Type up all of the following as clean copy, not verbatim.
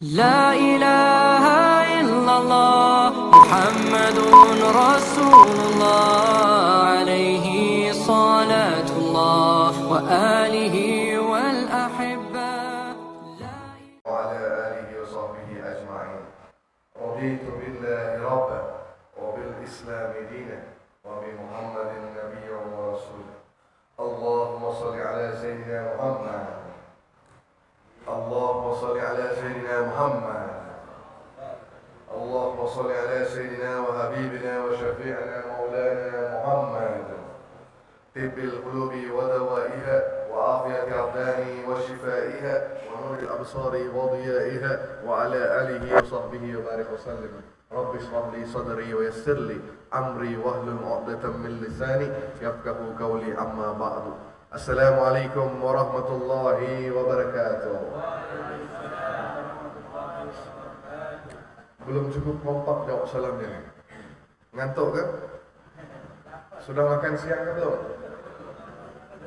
لا إله إلا الله محمد رسول الله عليه صلاة الله وآله والأحبة وعلى آله وصحبه أجمعين. رضيت بالله ربا وبالإسلام دينا وبمحمد نبيا ورسولا. اللهم صل على سيدنا محمد. اللهم صل على سيدنا محمد. اللهم صل على سيدنا وحبيبنا وشفيعنا مولانا محمد. طب القلوب ودوائها وعافية الأبدان وشفائها ونور الأبصار وضيائها وعلى آله وصحبه وبارك وسلم. رب اشرح لي صدري ويسر لي أمري واحلل عقدة من لساني يفقهوا قولي أما بعد. Assalamualaikum warahmatullahi wabarakatuh. Belum cukup kompak jawab salamnya nih. Ngantuk kan? Sudah makan siang kan belum?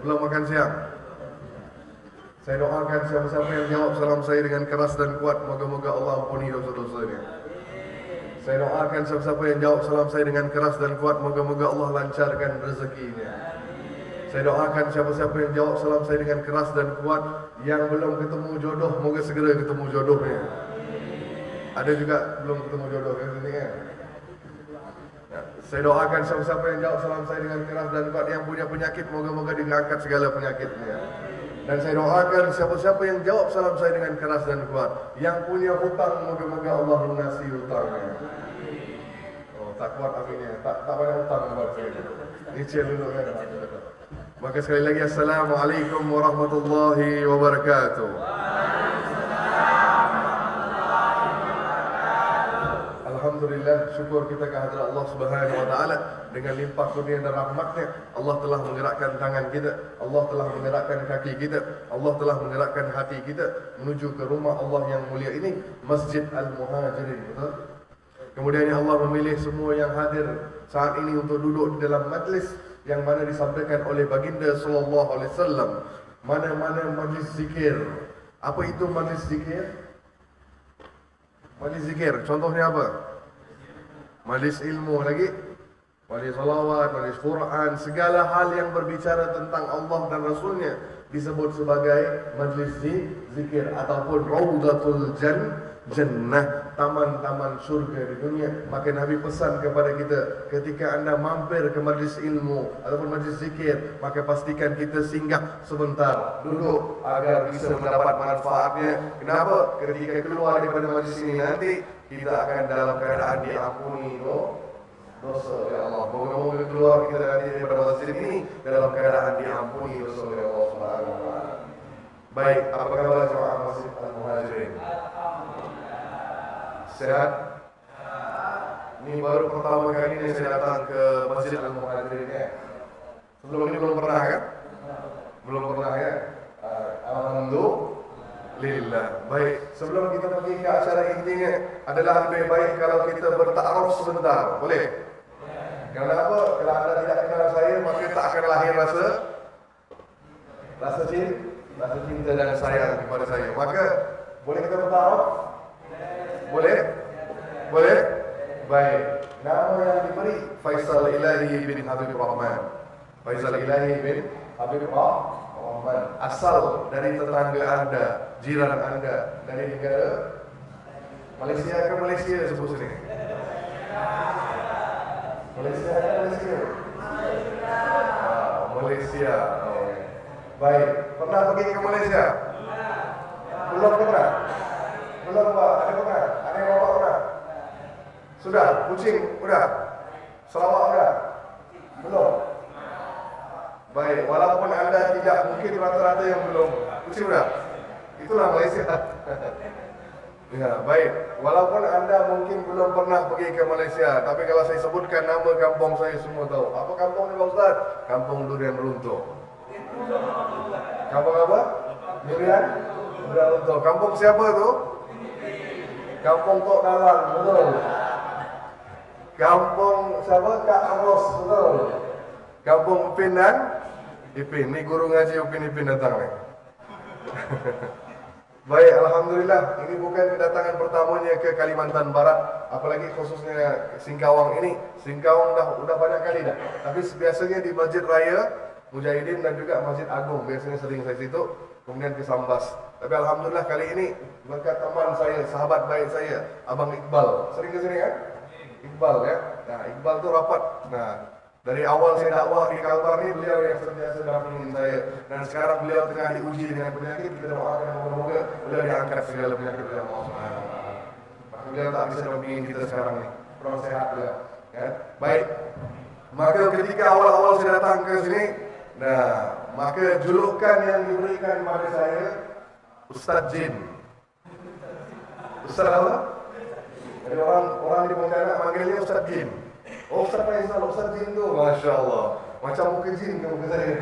Belum makan siang? Saya doakan siapa-siapa yang jawab salam saya dengan keras dan kuat, moga-moga Allah ampuni dosa-dosanya. Saya doakan siapa-siapa yang jawab salam saya dengan keras dan kuat, moga-moga Allah lancarkan rezekinya. Saya doakan siapa-siapa yang jawab salam saya dengan keras dan kuat, yang belum ketemu jodoh, moga segera ketemu jodohnya. Ada juga belum ketemu jodoh kan sini kan? Ya, saya doakan siapa-siapa yang jawab salam saya dengan keras dan kuat, yang punya penyakit, moga-moga diangkat segala penyakitnya. Dan saya doakan siapa-siapa yang jawab salam saya dengan keras dan kuat, yang punya hutang, moga-moga Allah lunasi hutangnya. Oh, tak kuat aminnya, tak banyak hutang buat saya. Nyicil dulu kan. Maka sekali lagi Assalamualaikum warahmatullahi wabarakatuh. Alhamdulillah, syukur kita kehadirat Allah Subhanahu wa taala dengan limpah kurnia dan rahmatnya. Allah telah menggerakkan tangan kita, Allah telah menggerakkan kaki kita, Allah telah menggerakkan hati kita menuju ke rumah Allah yang mulia ini, Masjid Al-Muhajirin, betul? Kemudian Allah memilih semua yang hadir saat ini untuk duduk di dalam majlis yang mana disabdakan oleh baginda sallallahu alaihi wasallam, mana-mana majlis zikir. Apa itu majlis zikir? Majlis zikir contohnya apa? Majlis ilmu lagi, majlis salawat, majlis Quran, segala hal yang berbicara tentang Allah dan Rasulnya disebut sebagai majlis zikir ataupun Raudatul Jannah, taman-taman surga di dunia. Maka Nabi pesan kepada kita, ketika anda mampir ke majlis ilmu ataupun majlis zikir, maka pastikan kita singgah sebentar, duduk agar bisa mendapat manfaatnya. Kenapa? Ketika keluar daripada majlis ini nanti kita akan dalam keadaan diampuni dosa oleh Allah. Moga-moga keluar kita nanti daripada majlis ini dalam keadaan diampuni dosa oleh Allah Subhanahu wa taala. Baik, apa kabar jemaah Masjid Al-Muhajirin? Sehat? Ini baru pertama kali ini saya datang ke Masjid Al-Muhajirin ya. Sebelum ini belum pernah kan? Belum pernah ya? Alhamdulillah. Baik, sebelum kita pergi ke acara intinya, adalah lebih baik kalau kita bertaaruf sebentar. Boleh? Karena apa? Kalau anda tidak kenal saya, maka tak akan lahir rasa cinta dan sayang kepada saya. Maka boleh kita bertaaruf? Boleh? Boleh? Baik. Nama yang diberi Faisal Ilahi bin Habib Rahman. Faisal Ilahi bin Habib Rahman. Asal dari tetangga anda, jiran anda, dari negara Malaysia ke Malaysia sebut sini. Malaysia ke Malaysia? Malaysia. Oh. Baik. Pernah pergi ke Malaysia? Belum pernah? Belum Pak, ada pernah? Ada yang bapak pernah? Sudah? Kucing? Udah? Sarawak udah? Belum? Baik, walaupun anda tidak, mungkin rata-rata yang belum. Kucing udah? Itulah Malaysia. Ya, baik. Walaupun anda mungkin belum pernah pergi ke Malaysia, tapi kalau saya sebutkan nama kampung saya semua tahu. Apa kampung ni Pak Ustaz? Kampung Durian Runtuh. Kampung apa? Durian Runtuh. Kampung siapa tu? Kampung Tok Dalang, betul. Kampung siapa? Kak Ros, betul. Kampung Upin dan Ipin. Ni guru ngaji Upin Ipin datang ni. Baik, Alhamdulillah. Ini bukan kedatangan pertamanya ke Kalimantan Barat, apalagi khususnya Singkawang ini. Singkawang udah banyak kali dah. Tapi biasanya di Masjid Raya Mujahidin dan juga Masjid Agung biasanya sering saya situ. Kemudian ke Sambas. Tapi Alhamdulillah kali ini berkat teman saya, sahabat baik saya, Abang Iqbal. Sering ke sini kan? Iqbal ya. Nah, Iqbal tu rapat. Nah, dari awal saya dakwah di Kalbar ini beliau yang sentiasa dampingin saya, dan sekarang beliau tengah diuji dengan penyakit. Kita doakan moga-moga beliau diangkat segala penyakit beliau. Maka beliau tak bisa dampingin kita sekarang ni. Kurang sehat beliau. Ya. Baik. Maka ketika awal-awal saya datang ke sini, nah, maka julukan yang diberikan kepada saya Ustaz Jin. Ustaz apa? Jadi orang di Pontianak manggilnya Ustaz Jin. Oh, Ustaz Faisal, Ustaz Jin tu, Masya Allah. Macam muka jin ke muka saya.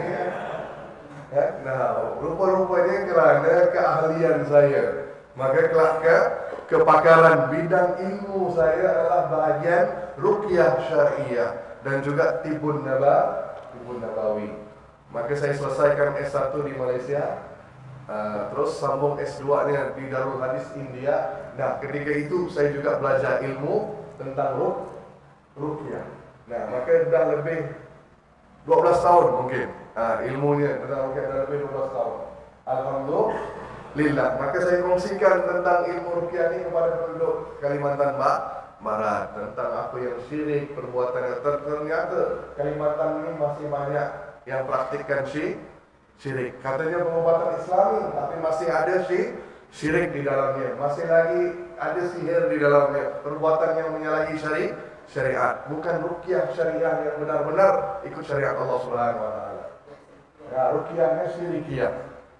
Ya? Nah, rupa-rupanya kerana keahlian saya. Maka kelak kepakaran bidang ilmu saya adalah bahagian ruqyah syariah dan juga tibun nabawi. Maka saya selesaikan S1 di Malaysia, terus sambung S2-nya di Darul Hadis India. Nah, ketika itu saya juga belajar ilmu tentang ruqyah. Nah, maka dah lebih 12 tahun mungkin ilmunya tentang ruqyah dah lebih 12 tahun. Alhamdulillah. Maka saya kongsikan tentang ilmu ruqyah ini kepada penduduk Kalimantan Barat, tentang apa yang syirik, perbuatan yang ternyata Kalimantan ini masih banyak yang praktikkan syirik. Katanya pengobatan Islami, tapi masih ada syirik di dalamnya. Masih lagi ada sihir di dalamnya. Perbuatan yang menyalahi syariat. Bukan ruqyah syariah yang benar-benar ikut syariat Allah Subhanahu wa taala. Nah, ruqyahnya syirikiyah.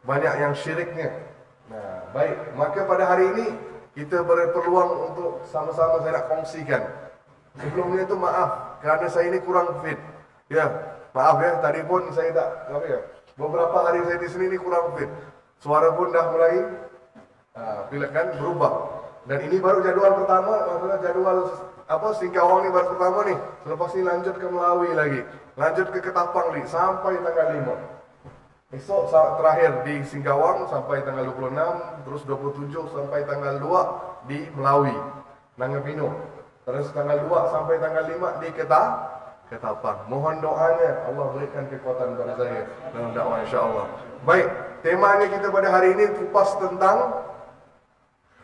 Banyak yang syiriknya. Nah, baik. Maka pada hari ini kita berpeluang untuk sama-sama saya nak kongsikan. Sebelumnya itu maaf kerana saya ini kurang fit. Ya, maaf ya, tadi pun saya tak apa ya. Beberapa hari saya di sini ini kurang fit. Suara pun dah mulai bila kan berubah. Dan ini baru jadwal pertama, maksudnya jadwal Singkawang ni baru pertama ni. Selepas ni lanjut ke Melawi lagi. Lanjut ke Ketapang ni sampai tanggal 5. Esok terakhir di Singkawang sampai tanggal 26, terus 27 sampai tanggal 2 di Melawi, Nangapino. Terus tanggal 2 sampai tanggal 5 di Ketapang. Mohon doanya Allah berikan kekuatan kepada saya dalam dakwah insya-Allah. Baik, temanya kita pada hari ini kupas tentang,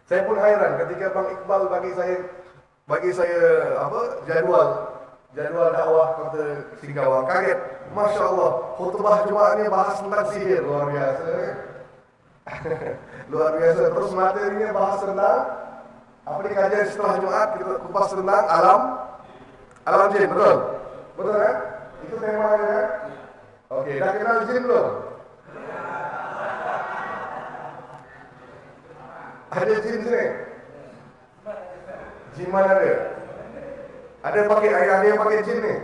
saya pun hairan ketika Bang Iqbal bagi saya jadual dakwah kota Singkawang. Kaget, Masya Allah, khutbah Jumaat ni bahas tentang sihir, luar biasa. Luar biasa. Terus materinya bahas tentang apa di kajian setelah Jumaat kita kupas tentang alam jin, betul? Betul kan? Itu temanya kan? Oke, dah kenal jin belum? Ada jin sini? Jin mana ada? Ada yang pakai jin ni?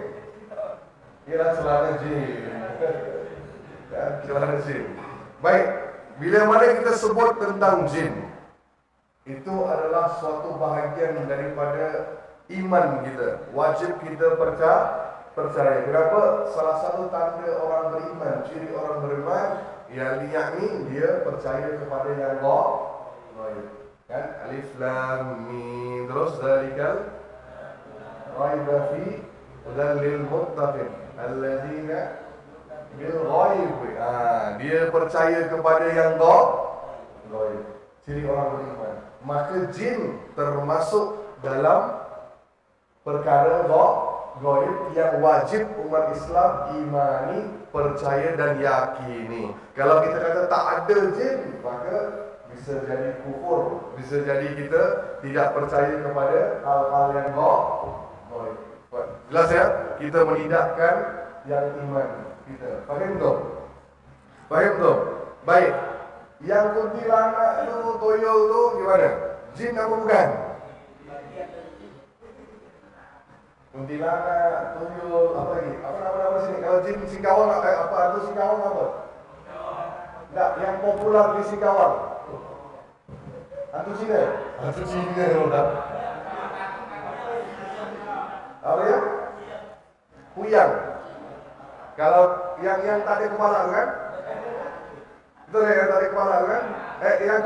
Ialah celana jin. Celana jin. Baik, bila mana kita sebut tentang jin, itu adalah suatu bahagian daripada iman kita. Wajib kita percaya. Kenapa? Salah satu tanda orang beriman, ciri orang beriman, yakni dia percaya kepada yang gaib. Kan? Alif Lam Mim. Terus zalikal raiba fi hudan lil muttaqin alladzina bil ghaib. Dia percaya kepada yang gaib. Ciri orang beriman. Maka jin termasuk dalam perkara gaib yang wajib umat Islam imani, percaya dan yakini. Kalau kita kata tak ada jin, maka bisa jadi kufur, bisa jadi kita tidak percaya kepada hal-hal yang gaib. Jelas ya? Kita menidakkan yang iman kita. Faham tak? Faham tak? Baik. Yang kuntilanak tu, toyol tu gimana? Jin apa bukan? Kuntilanak, toyol, apa lagi? Apa nama-nama sini? Kalau jin Singkawang apa? Hantu Singkawang apa? Tak, yang popular di Singkawang. Hantu Cina? Hantu Cina tak? Apa ya? Kuyang. Kalau yang tak ada kepala kan? Betul yang tarik kepala kan? Yang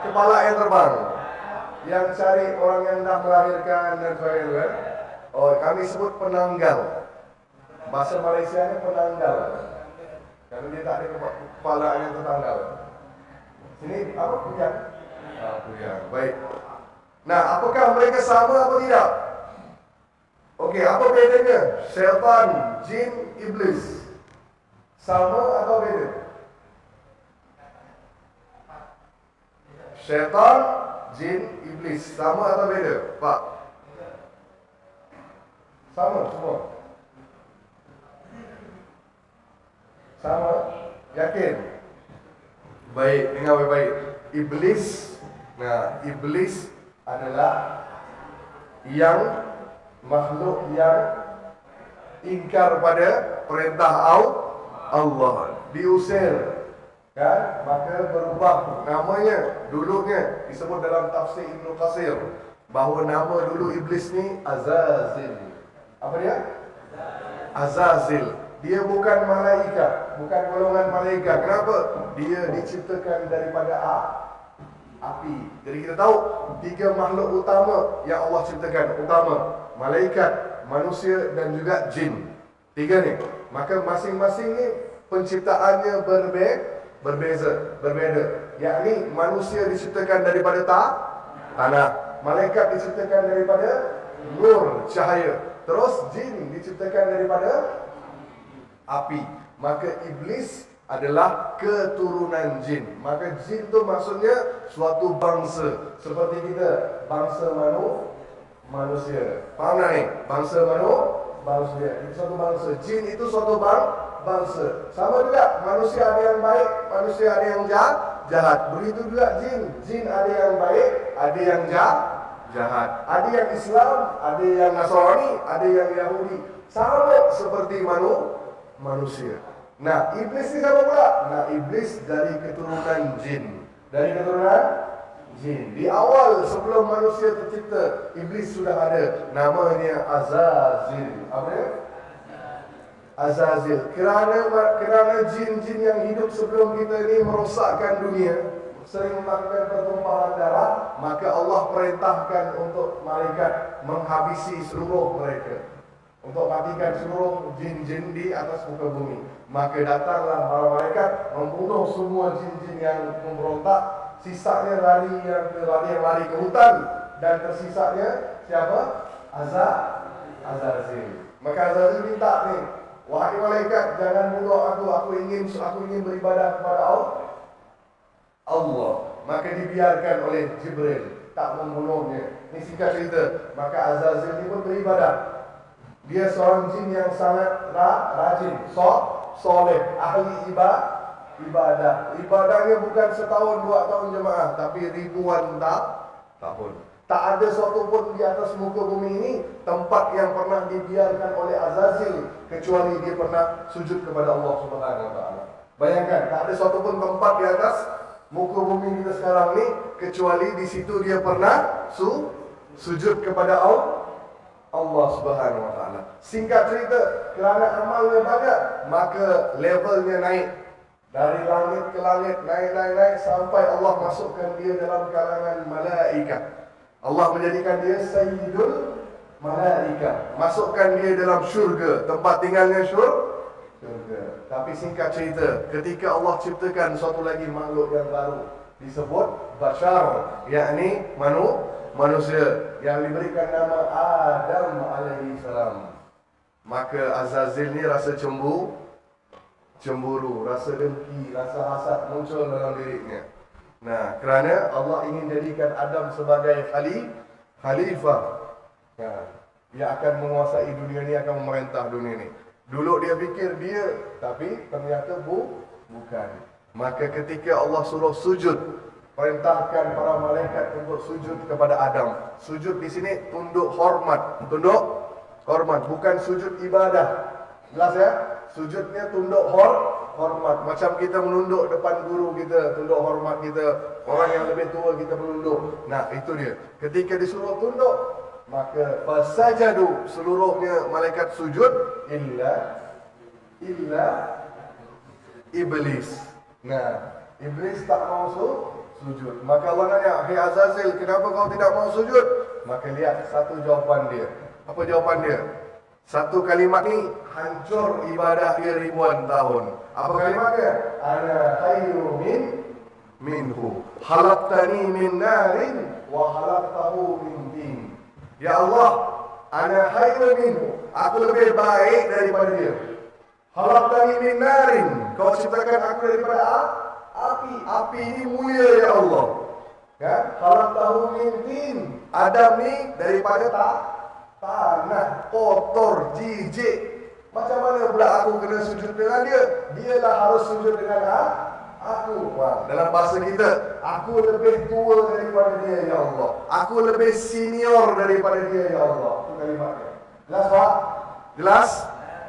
kepala yang terbang. Yang cari orang yang dah melahirkan dan sebagainya kan? Oh, kami sebut penanggal. Bahasa Malaysia ni penanggal. Kalau dia tak ada kepala yang tertanggal. Sini apa? Pujang. Pujang. Baik. Nah, apakah mereka sama atau tidak? Okey, apa bedanya? Syaitan, jin, iblis. Sama atau beda? Syaitan, jin, iblis. Sama atau beda? Pak? Sama semua. Sama? Yakin? Baik, dengar baik-baik. Iblis, nah, iblis adalah yang makhluk yang ingkar pada perintah Allah, diusir, kan? Maka berubah namanya. Dulunya disebut dalam tafsir Ibnu Katsir bahawa nama dulu iblis ni Azazil. Apa dia? Azazil. Dia bukan malaikat, bukan golongan malaikat. Kenapa? Dia diciptakan daripada api. Jadi kita tahu tiga makhluk utama yang Allah ciptakan utama: malaikat, manusia dan juga jin. Tiga ni. Maka masing-masing ni penciptaannya berbeza. Yakni manusia diciptakan daripada tanah, malaikat diciptakan daripada nur, cahaya. Terus jin diciptakan daripada api. Maka iblis adalah keturunan jin. Maka jin tu maksudnya suatu bangsa. Seperti kita, bangsa manusia. Faham tak ni? Bangsa manusia. Itu suatu bangsa. Jin itu suatu bangsa. Sama juga, manusia ada yang baik, manusia ada yang jahat. Begitu juga jin. Jin ada yang baik, ada yang jahat. Ada yang Islam, ada yang Nasrani, ada yang Yahudi. Sama seperti manusia. Nah, iblis ni sama pula. Nah, iblis dari keturunan jin. Dari keturunan jin. Di awal sebelum manusia tercipta, iblis sudah ada. Namanya Azazil. Apa dia? Azazil. Kerana jin-jin yang hidup sebelum kita ini merosakkan dunia, sering melakukan pertumpahan darah, maka Allah perintahkan untuk malaikat menghabisi seluruh mereka, untuk matikan seluruh jin-jin di atas muka bumi. Maka datanglah para malaikat membunuh semua jin-jin yang memberontak. Sisanya lari ke hutan, dan tersisanya siapa? Azazil. Maka Azazil minta ni, wahai malaikat, jangan bunuh aku ingin beribadah kepada Allah. Maka dibiarkan oleh Jibril, tak membunuhnya. Ini singkat cerita. Maka Azazil ini pun beribadah. Dia seorang jin yang sangat rajin, soleh, ahli ibadah. Ibadahnya bukan setahun, 2 tahun jemaah, tapi ribuan tahun. Tak ada suatu pun di atas muka bumi ini tempat yang pernah dibiarkan oleh Azazil kecuali dia pernah sujud kepada Allah Subhanahu wa taala. Bayangkan, tak ada suatu pun tempat di atas muka bumi kita sekarang ni kecuali di situ dia pernah sujud kepada Allah Subhanahu wa taala. Singkat cerita, kerana amalnya banyak, maka levelnya naik. Dari langit ke langit, naik sampai Allah masukkan dia dalam kalangan malaikat. Allah menjadikan dia Sayyidul Malaikat. Masukkan dia dalam syurga, tempat tinggalnya syurga. Tapi singkat cerita, ketika Allah ciptakan suatu lagi makhluk yang baru, disebut Bashar, yakni manusia, yang diberikan nama Adam alaihi salam. Maka Azazil ni rasa cemburu, rasa dengki, rasa hasad muncul dalam dirinya. Nah, kerana Allah ingin jadikan Adam sebagai khalifah. Nah, dia akan menguasai dunia ni, akan memerintah dunia ni. Dulu dia fikir dia, tapi ternyata bukan. Maka ketika Allah suruh sujud, perintahkan para malaikat untuk sujud kepada Adam. Sujud di sini tunduk hormat, bukan sujud ibadah. Jelas ya? Sujudnya tunduk hormat. Macam kita menunduk depan guru kita, tunduk hormat kita. Orang yang lebih tua kita menunduk. Nah, itu dia. Ketika disuruh tunduk, maka fasajadu, seluruhnya malaikat sujud illa iblis. Nah, iblis tak mau sujud. Maka Allah nanya, "Hai Azazil, kenapa kau tidak mau sujud?" Maka lihat satu jawapan dia. Apa jawapan dia? Satu kalimat ni hancur ibadah dia ribuan tahun. Apa kalimat dia? Ana khairu minhu. Khalaqtani min narin wa khalaqtahu min tin. Ya Allah, ana khairu minhu. Aku lebih baik daripada dia. Khalaqtani min narin. Kau ciptakan aku daripada api. Api ini mulia ya Allah. Ya, khalaqtahu min tin. Adam ni daripada tanah kotor, jijik. Macam mana pula aku kena sujud dengan dia? Dialah harus sujud dengan aku. Dalam bahasa kita, aku lebih tua daripada dia ya Allah. Aku lebih senior daripada dia ya Allah. Itu kalimatnya. Jelas tak? Jelas?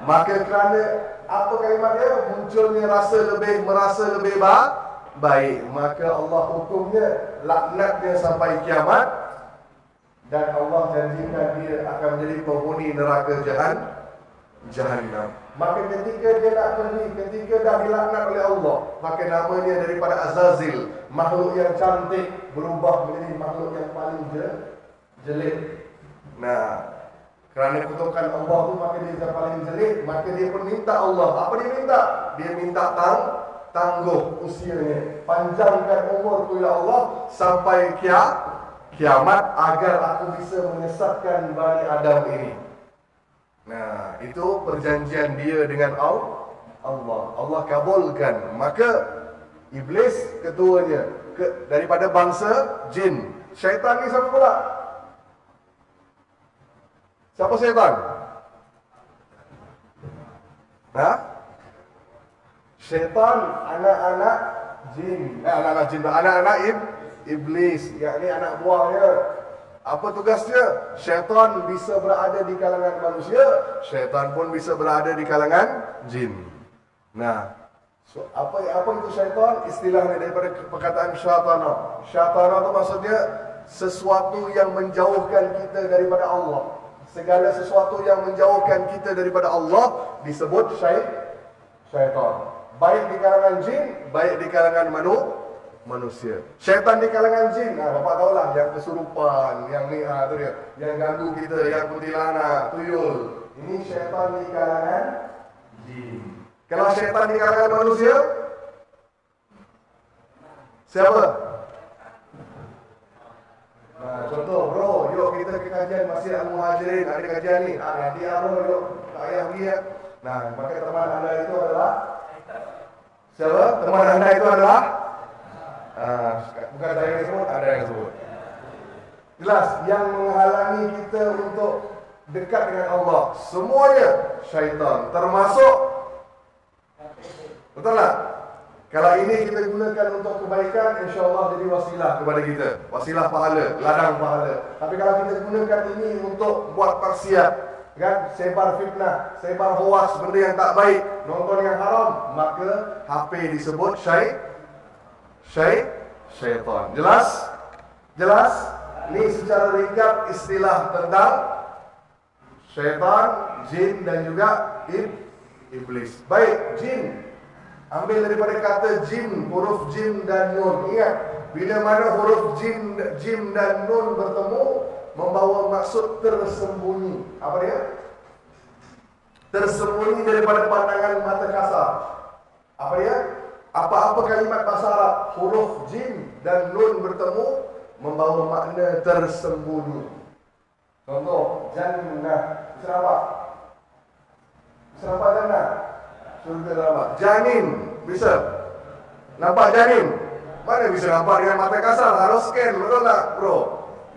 Maka kerana apa kalimat dia? Munculnya merasa lebih baik. Maka Allah hukumnya laknatnya sampai kiamat. Dan Allah janjikan dia akan menjadi penghuni neraka Jahannam. Maka ketika dia nak pergi, ketika dah dilaknat oleh Allah, maka namanya daripada Azazil, makhluk yang cantik, berubah menjadi makhluk yang paling jelek. Nah, kerana kutukan Allah tu, maka dia paling jelek. Maka dia pun minta Allah. Apa dia minta? Dia minta tangguh usianya, panjangkan umurku ya Allah sampai kiamat agar aku bisa menyesatkan Bani Adam ini. Nah, itu perjanjian dia dengan Allah. Allah kabulkan. Maka iblis ketuanya daripada bangsa jin. Syaitan ni siapa pula? Siapa syaitan? Syaitan anak-anak jin. Anak-anak iblis, yakni anak buahnya. Apa tugasnya? Syaitan bisa berada di kalangan manusia, syaitan pun bisa berada di kalangan jin. Nah, apa itu syaitan? Istilahnya daripada perkataan syaitana. Syaitana itu maksudnya sesuatu yang menjauhkan kita daripada Allah. Segala sesuatu yang menjauhkan kita daripada Allah disebut syaitan. Baik di kalangan jin, baik di kalangan manusia. Syaitan di kalangan jin, bapak tahulah, yang kesurupan, yang ni tu dia, yang ganggu kita, yang kuntilanak, tuyul. Ini syaitan di kalangan jin. Kalau syaitan di kalangan manusia, siapa? Nah, contoh, bro, yuk kita ke kajian Masjid Al-Muhajirin, ada kajian ni. Nanti bro, yuk, tak payah pergi ya. Nah, maka teman anda itu adalah siapa? Teman anda itu adalah bukan saya yang sebut, ada yang sebut. Jelas, yang menghalangi kita untuk dekat dengan Allah semuanya syaitan, termasuk, betul tak? Kalau ini kita gunakan untuk kebaikan, insya-Allah jadi wasilah kepada kita, wasilah pahala, ladang pahala. Tapi kalau kita gunakan ini untuk buat maksiat, kan, sebar fitnah, sebar hoaks, benda yang tak baik, nonton yang haram, maka HP disebut syaitan. Jelas? Jelas? Ini secara ringkas istilah tentang syaitan, jin dan juga iblis. Baik, jin. Ambil daripada kata jin, huruf jin dan nun. Ingat, bila mana huruf jin dan nun bertemu, membawa maksud tersembunyi. Apa dia? Tersembunyi daripada pandangan mata kasar. Apa dia? Apa-apa kalimat bahasa Arab, huruf jin dan nun bertemu, membawa makna tersembunyi. Contoh, jannah. Bisa nampak? Bisa nampak jannah? Surga nampak. Janin. Bisa? Nampak janin? Mana bisa nampak dengan mata kasar? Harus scan, betul tak bro?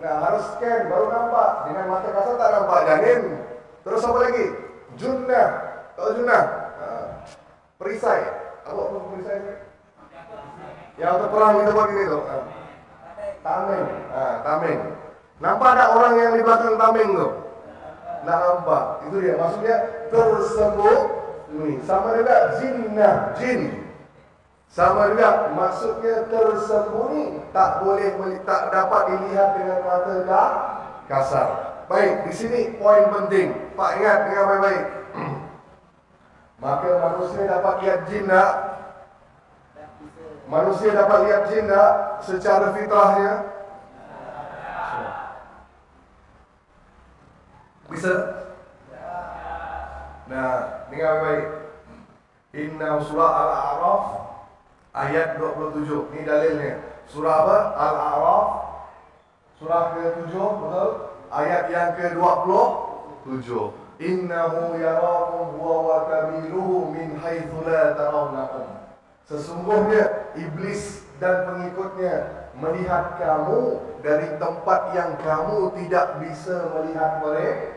Nah, harus scan baru nampak. Dengan mata kasar tak nampak janin. Terus apa lagi? Junnah. Tahu junnah? Perisai. Apa perisai? Yang untuk perang kita buat ini tu. Tameng. Tameng. Nampak tak orang yang di belakang tameng tu? Tak nampak. Itu dia. Maksudnya tersembunyi. Sama juga jinnah. Jin. Sama juga maksudnya tersembunyi. Tak boleh, tak dapat dilihat dengan mata kasar. Baik, di sini poin penting. Pak ingat dengan baik-baik. Maka manusia dapat lihat jin tak? Manusia dapat lihat jin tak secara fitrahnya? Bisa? Nah, dengar baik. Inna surah Al-A'raf ayat 27. Ini dalilnya. Surah apa? Al-A'raf surah ke-7, betul? Ayat yang ke-27. Innahu yarakum huwa wa qabiluhu min haitsu la tarawnahum. Sesungguhnya iblis dan pengikutnya melihat kamu dari tempat yang kamu tidak bisa melihat mereka.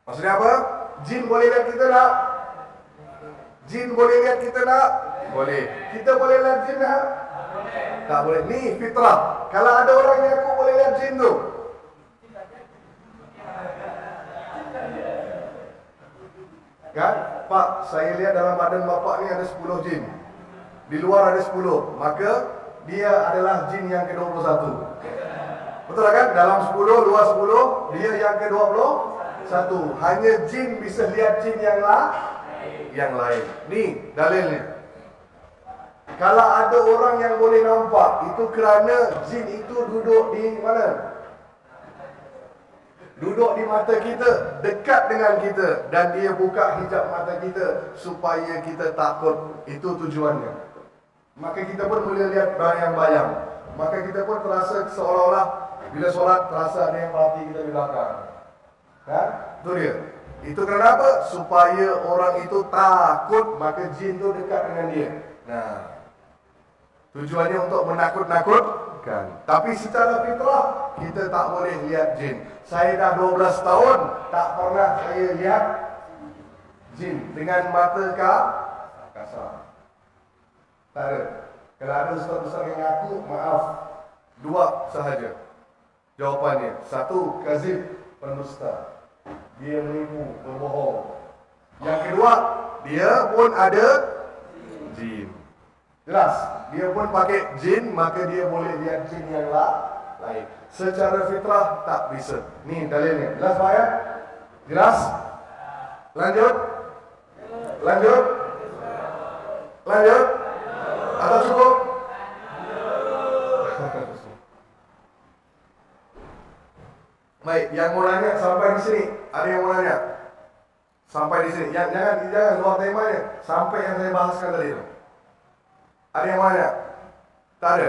Maksudnya apa? Jin boleh lihat kita tak? Jin boleh lihat kita tak? Boleh. Kita boleh lihat jin tak? Tak boleh. Ni fitrah. Kalau ada orang yang aku boleh lihat jin tu, kan? Pak, saya lihat dalam badan bapak ni ada 10 jin. Di luar ada 10. Maka dia adalah jin yang ke-21. Betul kan? Dalam 10, luar 10, dia yang ke-21. Hanya jin bisa lihat jin yang lain. Ni dalilnya. Kalau ada orang yang boleh nampak, itu kerana jin itu duduk di mana? Duduk di mata kita, dekat dengan kita, dan dia buka hijab mata kita supaya kita takut. Itu tujuannya. Maka kita pun boleh lihat bayang-bayang. Maka kita pun terasa seolah-olah bila solat terasa ada yang perhati kita di belakang. Kan? Itu dia. Itu kenapa? Supaya orang itu takut, maka jin itu dekat dengan dia. Nah, tujuannya untuk menakut-nakutkan. Tapi secara fitrah kita tak boleh lihat jin. Saya dah 12 tahun tak pernah saya lihat jin dengan mata kasar. Tak ada. Kalau ada ustaz-ustaz yang ngaku, maaf, 2 sahaja jawapannya. 1, kazib, pendusta. Dia menipu, berbohong. Yang kedua, dia pun ada jin. Jelas, dia pun pakai jin, maka dia boleh lihat jin yang lain. Secara fitrah tak bisa. Ni dalilnya. Jelas Pak ya? Jelas? Lanjut? Lanjut? Lanjut? Atau cukup? Baik, yang mau nanya sampai di sini. Ada yang mau nanya? Sampai di sini. Jangan luar temanya. Sampai yang saya bahaskan tadi itu. Ada yang mau nanya? Tak ada?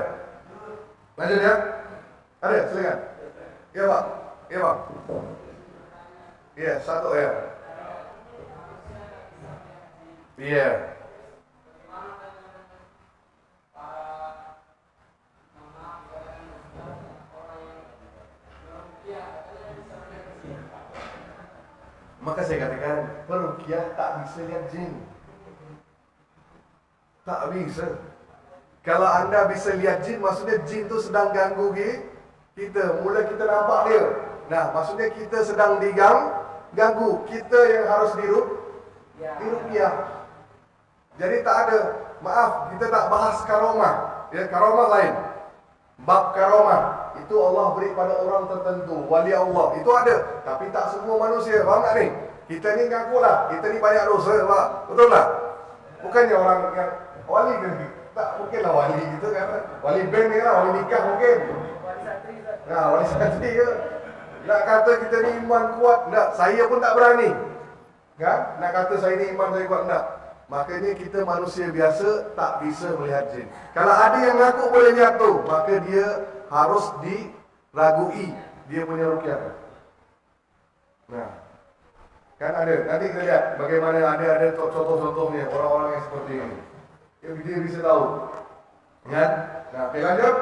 Lanjut ya? Ada? Silakan. Ya Pak. Ya Pak. Ya, 1 ya. Iya. Maka saya katakan, peruqyah tak bisa lihat jin. Tak bisa. Kalau anda bisa lihat jin, maksudnya jin tu sedang ganggu kita. Mula kita nampak dia. Nah, maksudnya kita sedang diganggu. Kita yang harus diruqyah. Jadi tak ada. Maaf, kita tak bahas karomah. Ya, karomah lain. Bab karomah itu Allah beri pada orang tertentu, wali Allah. Itu ada, tapi tak semua manusia. Faham tak ni? Kita ni ngaku lah, kita ni banyak dosa, Pak. Betul tak? Bukannya orang yang wali kan? Tak, mungkinlah wali gitu kan. Wali bank ni lah, wali nikah mungkin. Nah, wali santri ke? Nak kata kita ni iman kuat, tak? Saya pun tak berani. Kan? Nak kata saya ni iman saya kuat, tak? Makanya kita manusia biasa tak bisa melihat jin. Kalau ada yang ngaku boleh lihat tu, maka dia harus diragui dia punya ruqyah. Nah, kan ada. Nanti kita lihat bagaimana ada contoh-contohnya orang-orang yang seperti ini. Yang dia bisa tahu. Ya. Nah, okay, lanjut.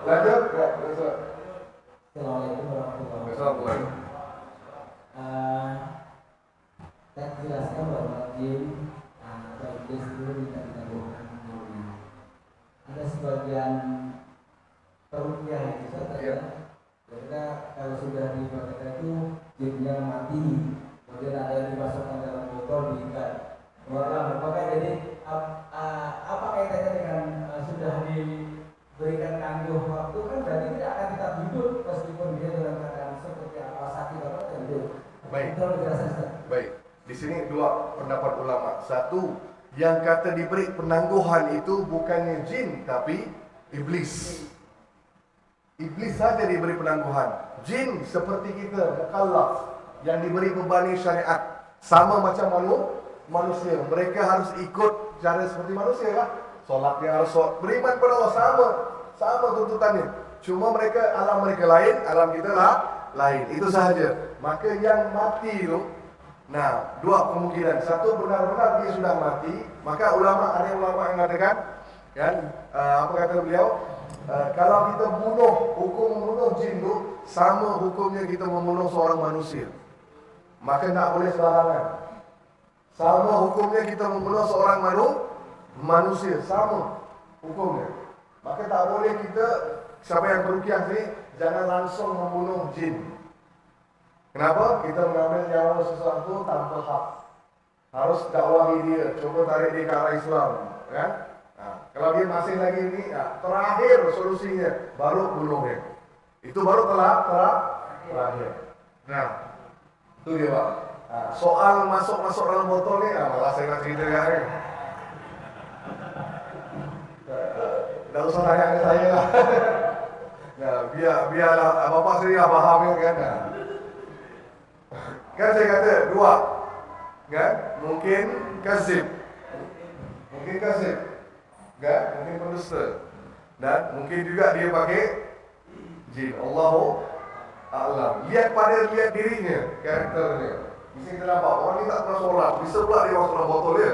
Lanjut. Assalamualaikum warahmatullahi Assalamualaikum. Saya jelaskan bahwa jin iblis itu tidak ditangguhkan diri. Ada sebagian peruqyah yang bisa terjadi. Ketika kalau sudah dibacakan itu jinnya mati, kemudian ada yang dimasukkan dalam botol diikat. Keluarlah berpakai. Jadi apa kaitannya dengan sudah diberikan tangguh waktu kan berarti tidak akan tetap hidup meskipun dia dalam keadaan seperti apa sakit atau tentu. Baik. Baik. Di sini 2 pendapat ulama. 1, Yang kata diberi penangguhan itu bukannya jin, tapi iblis. Iblis saja diberi penangguhan. Jin seperti kita, mukallaf, yang diberi beban syariat. Sama macam manusia. Mereka harus ikut cara seperti manusia lah. Solatnya harus beriman pada Allah, sama tuntutannya. Cuma alam mereka lain, alam kita lain. Itu sahaja. Maka yang mati itu, nah, dua kemungkinan. Satu, benar-benar dia sudah mati. Maka ada ulama yang mengatakan, kan, apa kata beliau? Kalau kita hukum membunuh jin itu sama hukumnya kita membunuh seorang manusia. Maka tak boleh sembarangan. Sama hukumnya kita membunuh seorang manusia, sama hukumnya. Maka tak boleh kita, siapa yang berukiah sini, jangan langsung membunuh jin. Kenapa? Kita mengambil nyawa sesuatu tanpa hak. Harus dakwahi dia, coba tarik dia ke arah Islam, kan? Nah, kalau dia masih lagi ini, terakhir solusinya baru bunuh dia. Itu baru terakhir. Nah, itu dia Pak. Nah, soal masuk dalam botol ni, malah saya nak cerita kan. Tak usah tanya ke saya lah. Nah, biarlah bapak sendiri lah faham kan. Kan saya kata dua, kan? Mungkin kazib, kan? Mungkin pendusta, dan mungkin juga dia pakai jin. Allahu a'lam. Lihat dirinya, karakternya. Bisa kita nampak orang ni tak pernah solat, bisa pula dia masuk dalam botol dia.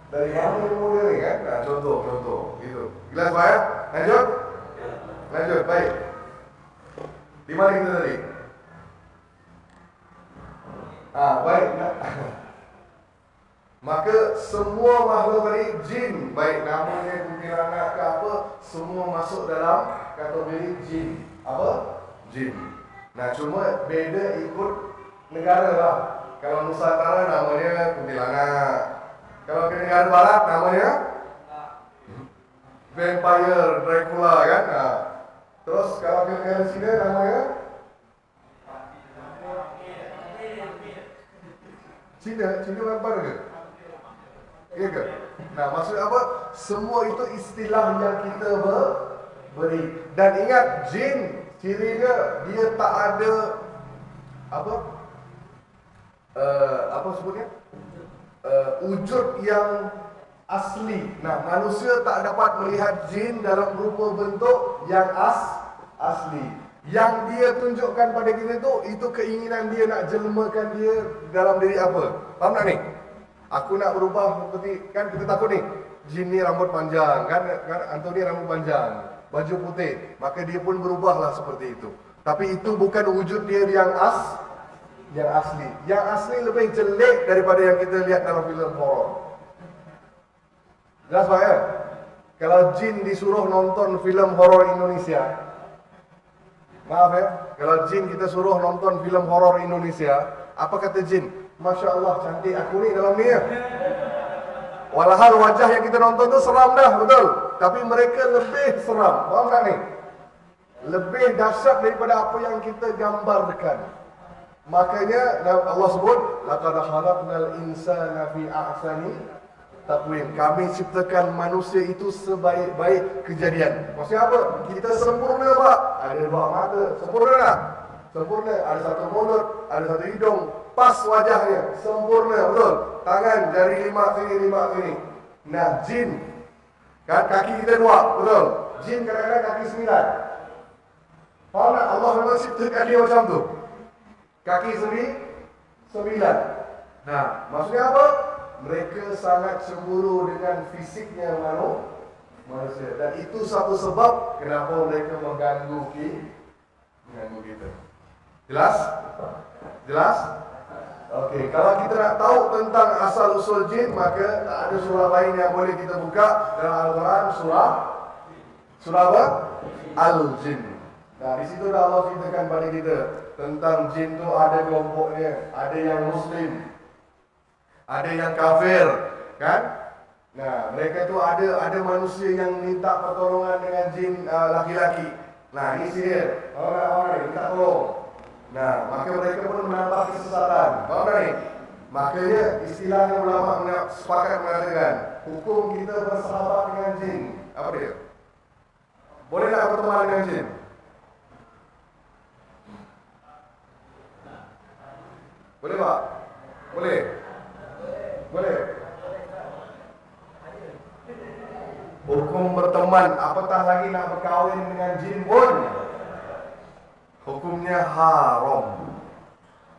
Dari mana ilmu dia ni kan? Nah, contoh gitu. Jelas Pak ya? Lanjut, baik. Di mana kita tadi? Baik. Maka semua makhluk tadi jin, baik namanya kuntilanak ke apa, semua masuk dalam kategori jin. Apa? Jin. Nah, cuma beda ikut negara lah. Kalau Nusantara namanya kuntilanak. Kalau ke negara barat namanya vampire, Dracula kan. Nah, terus kalau ke negara Cina namanya Cina vampire ke? Iya ke? Nah, maksud apa? Semua itu istilah yang kita beri. Dan ingat, jin cirinya dia tak ada apa sebutnya? Wujud yang asli. Nah, manusia tak dapat melihat jin dalam rupa bentuk yang asli. Yang dia tunjukkan pada kita itu keinginan dia nak jelmakan dia dalam diri apa. Faham tak ni? Aku nak berubah seperti, kan kita takut ni, jin ni rambut panjang, kan Antoni rambut panjang, baju putih, maka dia pun berubahlah seperti itu. Tapi itu bukan wujud dia yang asli. Yang asli lebih jelek daripada yang kita lihat dalam filem horor. Jelas Pak ya? Kalau jin disuruh nonton filem horor Indonesia, maaf ya, kalau jin kita suruh nonton filem horor Indonesia, apa kata jin? Masya Allah, cantik aku ni dalam ni ya. Walahal wajah yang kita nonton tu seram dah, betul. Tapi mereka lebih seram, faham tak ni? Lebih dahsyat daripada apa yang kita gambarkan. Makanya Allah sebut, laqad khalaqnal insana fi ahsani taqwim. Kami ciptakan manusia itu sebaik-baik kejadian. Maksudnya apa? Kita sempurna Pak. Ada dua mata, sempurna tak? Sempurna. Ada satu mulut, ada satu hidung, pas wajahnya, sempurna, betul. Tangan, jari lima sini. Nah, jin, kan kaki kita dua, betul. Jin kadang-kadang kaki 9. Faham tak? Allah memang ciptakan dia macam tu. Kaki 9. Nah, maksudnya apa? Mereka sangat cemburu dengan fisiknya manusia. Dan itu satu sebab kenapa mereka mengganggu kita. Jelas? Okey, kalau kita nak tahu tentang asal usul jin, maka ada surah lain yang boleh kita buka dalam Al-Quran, surah apa? Al-Jin. Nah, di situ dah Allah ceritakan pada kita tentang jin tu ada kelompoknya, ada yang muslim, ada yang kafir, kan? Nah, mereka tu ada manusia yang minta pertolongan dengan jin laki-laki. Nah, ini dia. Orang minta tolong. Nah, maka mereka pun menambah kesesatan. Faham tak ni? Makanya istilahnya ulama sepakat mengatakan hukum kita bersahabat dengan jin. Apa dia? Boleh tak berteman dengan jin? Boleh tak? Boleh? Boleh? Hukum berteman, apatah lagi nak berkahwin dengan jin pun hukumnya haram.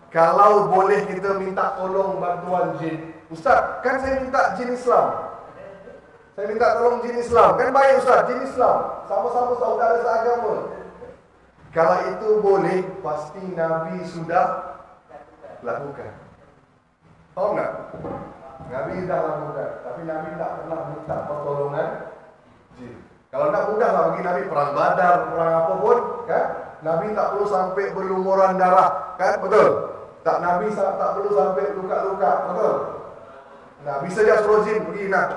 Kalau boleh kita minta tolong bantuan jin, Ustaz, kan saya minta jin Islam. Saya minta tolong jin Islam. Kan baik Ustaz, jin Islam. Sama-sama saudara seagama. Kalau itu boleh, pasti Nabi sudah lakukan. Tahu tak? Nabi dah lakukan. Tapi Nabi tak pernah minta pertolongan jin. Kalau nak mudahlah bagi Nabi perang Badar, perang apa pun, kan? Nabi tak perlu sampai berlumuran darah, kan? Betul? Tak, Nabi tak perlu sampai luka-luka, betul? Nabi saja suruh jin pergi nak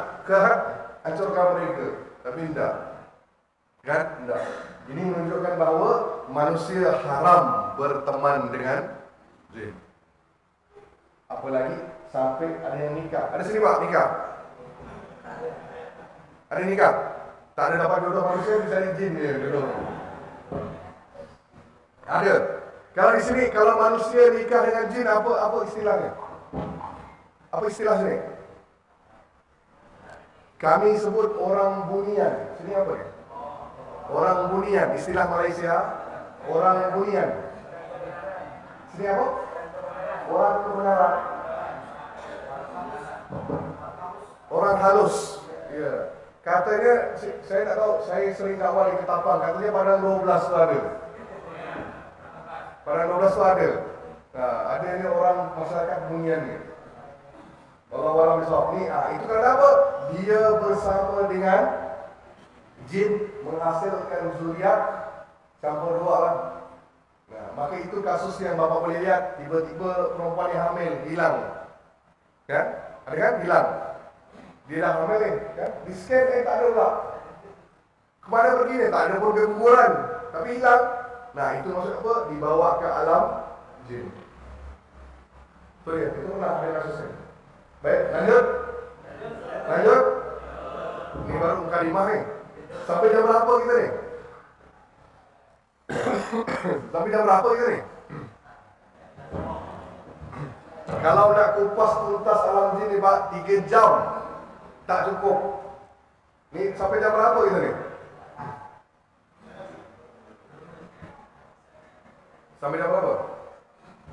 hancurkan mereka. Tapi tidak. Kan? Tidak. Ini menunjukkan bahawa manusia haram berteman dengan jin. Apalagi sampai ada yang nikah. Ada sini Pak, nikah? Ada nikah? Tak ada dapat jodoh manusia, bisa jadi jin dia jodoh. Ada. Kalau di sini, kalau manusia nikah dengan jin, apa istilahnya? Apa istilah sini? Kami sebut orang bunian. Sini apa ya? Orang bunian. Istilah Malaysia, orang bunian. Sini apa? Orang kebenaran. Orang halus. Ya. Katanya, saya tak tahu, saya sering dakwah di Ketapang. Katanya pada 12 tu ada. Pada 12 tu ada. Nah, ada ni orang masyarakat bunian ni. Orang-orang besar ni, itu kenapa? Dia bersama dengan jin menghasilkan zuriat campur dua lah. Nah, maka itu kasus yang Bapak boleh lihat, tiba-tiba perempuan yang hamil hilang. Kan? Ada kan? Hilang. Dia dah hamil ni, kan? Di scan tak ada pula. Kemana pergi ni? Tak ada pun ke kuburan, tapi hilang. Nah, itu maksud apa? Dibawa ke alam jin. So ya, itu pernah ada kasusnya. Baik, lanjut. Lanjut. Ini baru mukadimah ni. Sampai jam berapa kita ni? Sampai jam berapa kita ni? Kalau nak kupas tuntas alam jin ni Pak, 3 jam tak cukup. Ni sampai jam berapa kita ni? Sampai jam berapa?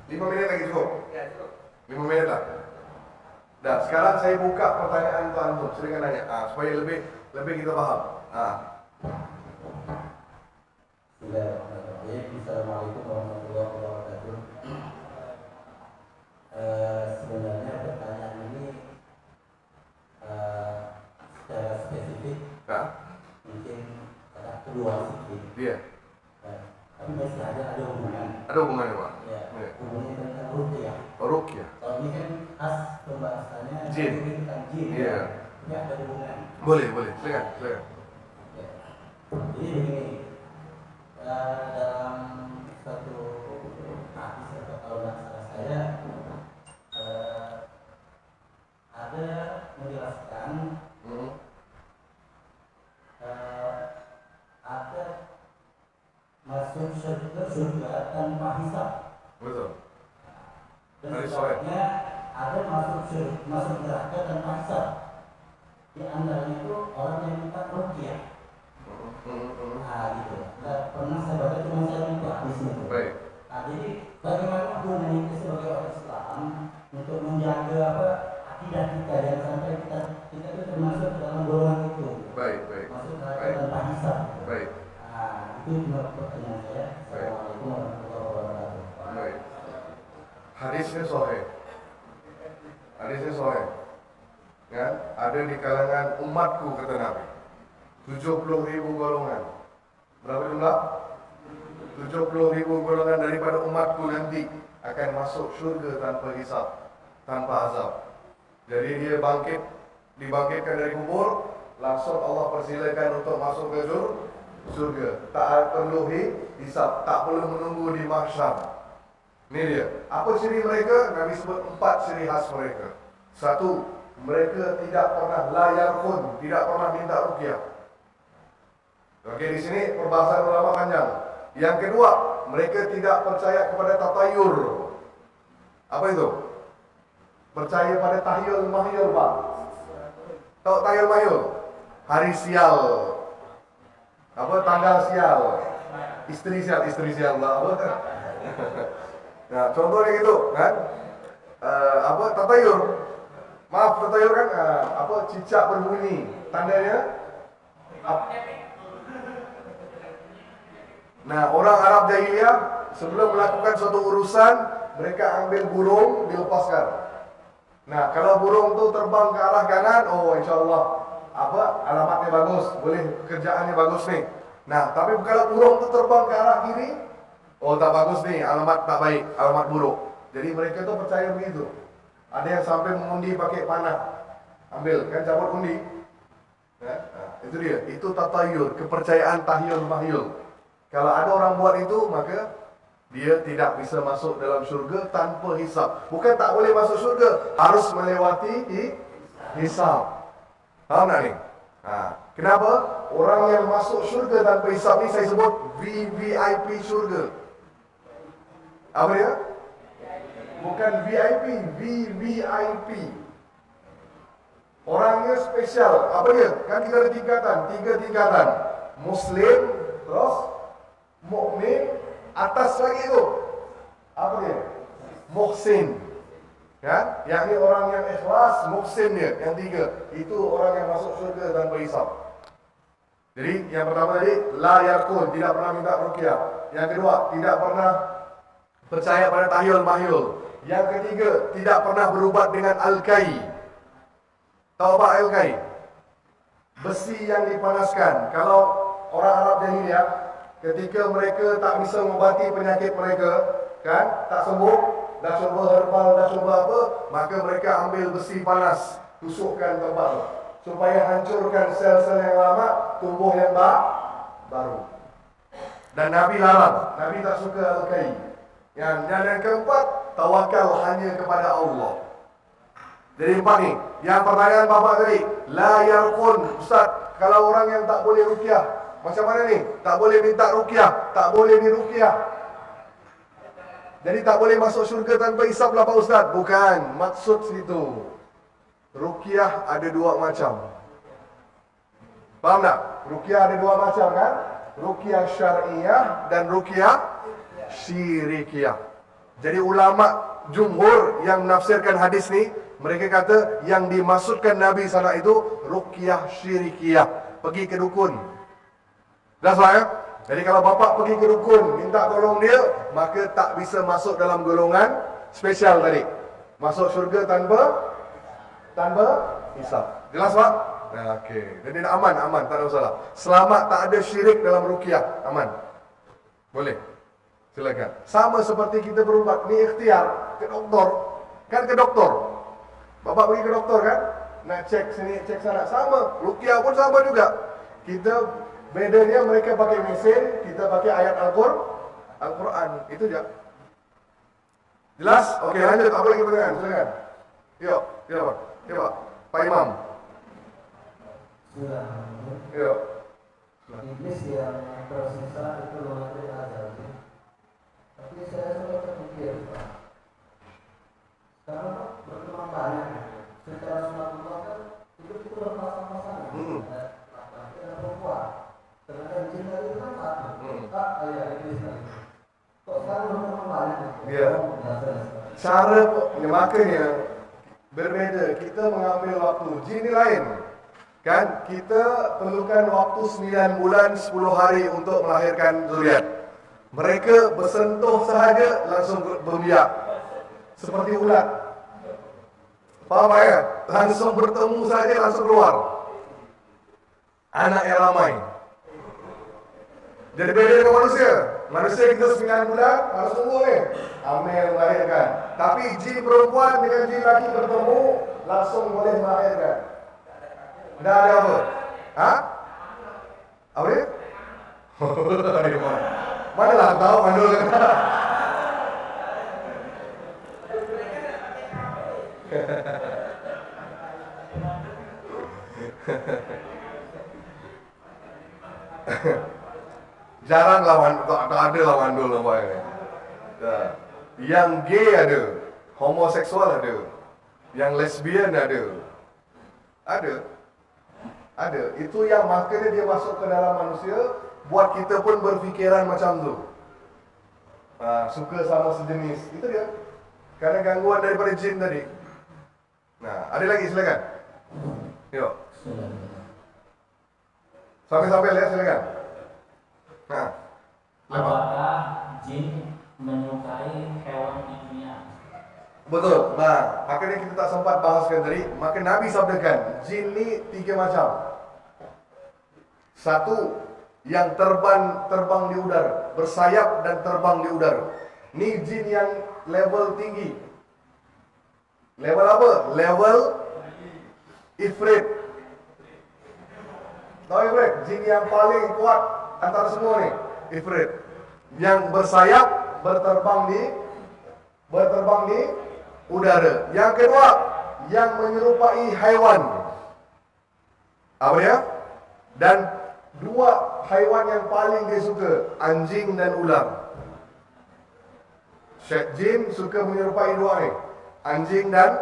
5 minit lagi cukup? Ya, cukup. 5 minit lah. Dah, sekarang saya buka pertanyaan untuk antum. Silakan tanya. Supaya lebih kita faham. Assalamualaikum warahmatullahi wabarakatuh. Sebenarnya pertanyaan ini secara spesifik mungkin kedua sedikit. Iya. Tapi masih ada hubungan. Ada hubungannya Pak? Ya. Hubungannya tentang ruqyah. Ruqyah. Kalau ini kan khas pembahasannya jin. Tentang jin. Iya. Ya, ada hubungan. Boleh. Silakan. Ya. Jadi begini, dalam satu hadis atau kalau nggak salah saya ada menjelaskan ada masuk surga tanpa hisab. Betul. Dan sebabnya ada masuk neraka tanpa hisab. Di antaranya itu orang yang minta ruqyah. Gitu. Nggak pernah saya baca, cuma saya lupa di sini. Baik. Nah, jadi bagaimana hubungan kita sebagai orang Islam untuk menjaga akidah kita dan sampai kita itu termasuk dalam golongan itu. Baik. Masuk neraka tanpa hisab. Baik. Itu cuma pertanyaan saya. Assalamualaikum warahmatullahi wabarakatuh. Baik. Hadisnya sahih. Kan? Ada di kalangan umatku kata Nabi. 70,000 golongan. Berapa jumlah? 70,000 golongan daripada umatku nanti akan masuk syurga tanpa hisab, tanpa azab. Jadi dia dibangkitkan dari kubur, langsung Allah persilakan untuk masuk ke syurga. Tak perlu hisab, tak perlu menunggu di mahsyar. Ini dia. Apa ciri mereka? Nabi sebut 4 ciri khas mereka. 1, mereka tidak pernah layar pun, tidak pernah minta ruqyah. Okey, di sini perbahasan ulama panjang. Yang kedua, mereka tidak percaya kepada tatayur. Apa itu? Percaya pada tahyul mahyul, Pak. Tahu tahyul mahyul? Hari sial. Apa tanggal sial? Istri sial lah apa? Nah, contohnya gitu, kan? Apa tatayur? Maaf, tatayur kan apa cicak berbunyi. Tandanya Nah, orang Arab jahiliyah sebelum melakukan suatu urusan, mereka ambil burung, dilepaskan. Nah, kalau burung tu terbang ke arah kanan, oh insyaAllah apa alamatnya bagus, boleh pekerjaannya bagus nih. Nah, tapi kalau burung tu terbang ke arah kiri, oh tak bagus nih, alamat tak baik, alamat buruk. Jadi mereka tu percaya begitu. Ada yang sampai mengundi pakai panah, ambil kan cabut undi. Nah, itu dia, itu tatayur, kepercayaan tahyul mahyul. Kalau ada orang buat itu, maka dia tidak bisa masuk dalam syurga tanpa hisab. Bukan tak boleh masuk syurga, harus melewati hisab. Faham tak ni? Kenapa? Orang yang masuk syurga tanpa hisab ni saya sebut VVIP syurga. Apa dia? Bukan VIP, VVIP. Orangnya spesial. Apa dia? Kan kita ada tingkatan, 3 tingkatan. Muslim, terus mukmin, atas lagi tu apa dia? Muhsin. Kan? Yang ni orang yang ikhlas, muhsin dia. Yang 3, itu orang yang masuk syurga tanpa hisab. Jadi yang pertama tadi la yarkun, tidak pernah minta ruqyah. Yang kedua, tidak pernah percaya pada tahyul mahyul. Yang ketiga, tidak pernah berubat dengan al-kai. Tahu apa al-kai? Besi yang dipanaskan. Kalau orang Arab jahiliyah, ketika mereka tak bisa mengobati penyakit mereka, kan, tak sembuh, dah cuba herbal, dah cuba apa, maka mereka ambil besi panas, tusukkan tebal, supaya hancurkan sel-sel yang lama, tumbuh yang baru. Dan Nabi larang, Nabi tak suka al-kai. Yang keempat, tawakal hanya kepada Allah. Jadi 4 ni. Yang pertanyaan bapak tadi, la yarqun, Ustaz, kalau orang yang tak boleh ruqyah, macam mana ni? Tak boleh minta ruqyah, tak boleh diruqyah. Jadi tak boleh masuk syurga tanpa hisab lah Pak Ustaz. Bukan, maksud situ. Ruqyah ada 2 macam. Faham tak? Ruqyah ada 2 macam kan? Ruqyah syar'iyah dan ruqyah syirikiyah. Jadi ulama jumhur yang menafsirkan hadis ni, mereka kata yang dimaksudkan Nabi sana itu ruqyah syirikiyah, pergi ke dukun. Jelas lah ya? Jadi kalau bapak pergi ke dukun minta tolong dia, maka tak bisa masuk dalam golongan spesial tadi. Masuk syurga tanpa hisab. Jelas Pak? Nah, okey. Jadi aman, tak ada masalah. Selamat, tak ada syirik dalam ruqyah, aman. Boleh. Silakan. Sama seperti kita berubat, ni ikhtiar ke doktor. Kan ke doktor. Bapak pergi ke doktor kan? Nak cek sini, cek sana. Sama. Ruqyah pun sama juga. Kita, bedanya mereka pakai mesin, kita pakai ayat Al-Quran. Itu je. Jelas? Okey, lanjut. Apa lagi pertanyaan? Silakan. Yuk, Pak. Pak Imam. Yuk. Iblis yang tersiksa itu mengatur azab. Tapi saya selalu terpikir, Pak. Sekarang Pak berkembang banyak. Secara sunatullah kan hidup itu berpasang-pasangan. Ada perempuan. Sedangkan cinta itu kan satu. Tak ayah iblis tadi. Kok sekarang berkembang banyak? Ya. Cara makanya berbeza. Kita mengambil waktu. Jin ni lain. Kan kita perlukan waktu 9 bulan 10 hari untuk melahirkan zuriat. Mereka bersentuh sahaja langsung berbiak. Seperti ulat. Faham tak ya? Langsung bertemu saja langsung keluar. Anak yang ramai. Jadi beda dengan manusia. Manusia kita 9 bulan harus tunggu ni. Amil melahirkan. Tapi jin perempuan dengan jin lelaki bertemu langsung boleh melahirkan. Dah ada apa? Apa dia? Manalah tahu mandul. Jarang lawan, tak ada lawan dulu nampak ini. Yang gay ada, homoseksual ada, yang lesbian ada. Ada. Itu yang makanya dia masuk ke dalam manusia, buat kita pun berfikiran macam tu. Suka sama sejenis. Itu dia. Karena gangguan daripada jin tadi. Nah, ada lagi, silakan. Yuk. Sampai-sampai lihat, silakan. Nah. Apakah jin menyukai hewan di dunia? Betul. Nah, makanya kita tak sempat bahaskan tadi. Maka Nabi sabdakan, jin ni 3 macam. Satu, yang terbang di udara, bersayap dan terbang di udara. Ni jin yang level tinggi. Level apa? Level Ifrit. Tahu Ifrit? Jin yang paling kuat antara semua ni, Ifrit. Yang bersayap, berterbang di udara. Yang kedua, yang menyerupai haiwan. Apa dia? Dan 2 haiwan yang paling dia suka, anjing dan ular. Syekh jin suka menyerupai 2 ni, anjing dan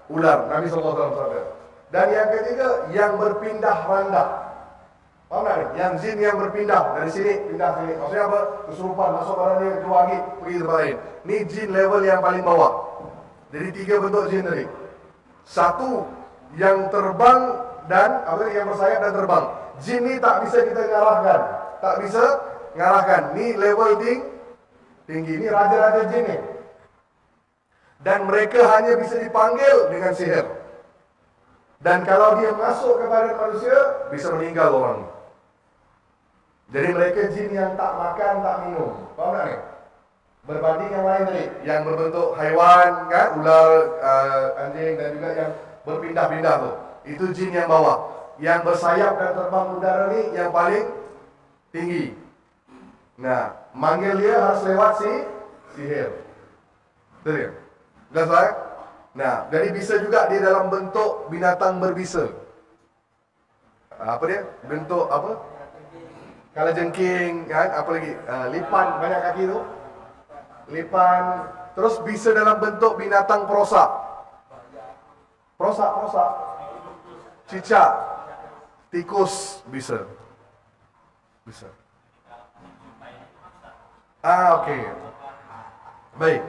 ular. Nabi SAW sabda. Dan yang ketiga, yang berpindah randa. Faham tak ni? Yang jin yang berpindah dari sini pindah sini. Maksudnya apa? Kesurupan, masuk barang dia, keluar lagi, pergi tempat lain. Ni jin level yang paling bawah. Jadi 3 bentuk jin tadi. Satu, yang terbang dan yang bersayap dan terbang. Jin ni tak bisa kita ngarahkan. Tak bisa ngarahkan. Ni level tinggi. Ni raja-raja jin ni. Dan mereka hanya bisa dipanggil dengan sihir. Dan kalau dia masuk ke badan manusia, bisa meninggal orang. Jadi mereka jin yang tak makan, tak minum. Faham tak ni? Berbanding yang lain tadi, yang berbentuk haiwan, kan, ular, anjing dan juga yang berpindah-pindah tu. Itu jin yang bawah. Yang bersayap dan terbang udara ni yang paling tinggi. Nah, manggil dia harus lewat sihir. Betul ya? Jelas tak? Nah, jadi bisa juga dia dalam bentuk binatang berbisa. Apa dia? Bentuk apa? Kalajengking, kan? Apa lagi? Lipan, banyak kaki tu. Lipan. Terus bisa dalam bentuk binatang perosak. Perosak. Cicak. Tikus bisa. Okey. Baik.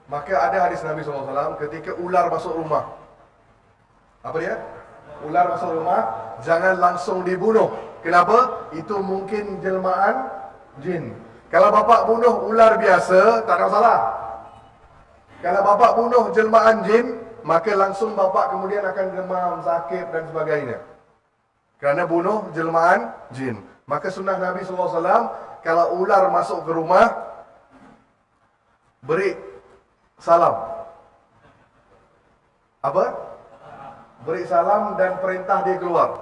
Maka ada hadis Nabi SAW ketika ular masuk rumah. Apa dia? Ular masuk rumah, jangan langsung dibunuh. Kenapa? Itu mungkin jelmaan jin. Kalau bapak bunuh ular biasa, tak ada masalah. Kalau bapak bunuh jelmaan jin, maka langsung bapak kemudian akan demam, sakit dan sebagainya. Kerana bunuh jelmaan jin. Maka sunnah Nabi SAW, kalau ular masuk ke rumah, beri salam. Apa? Beri salam dan perintah dia keluar.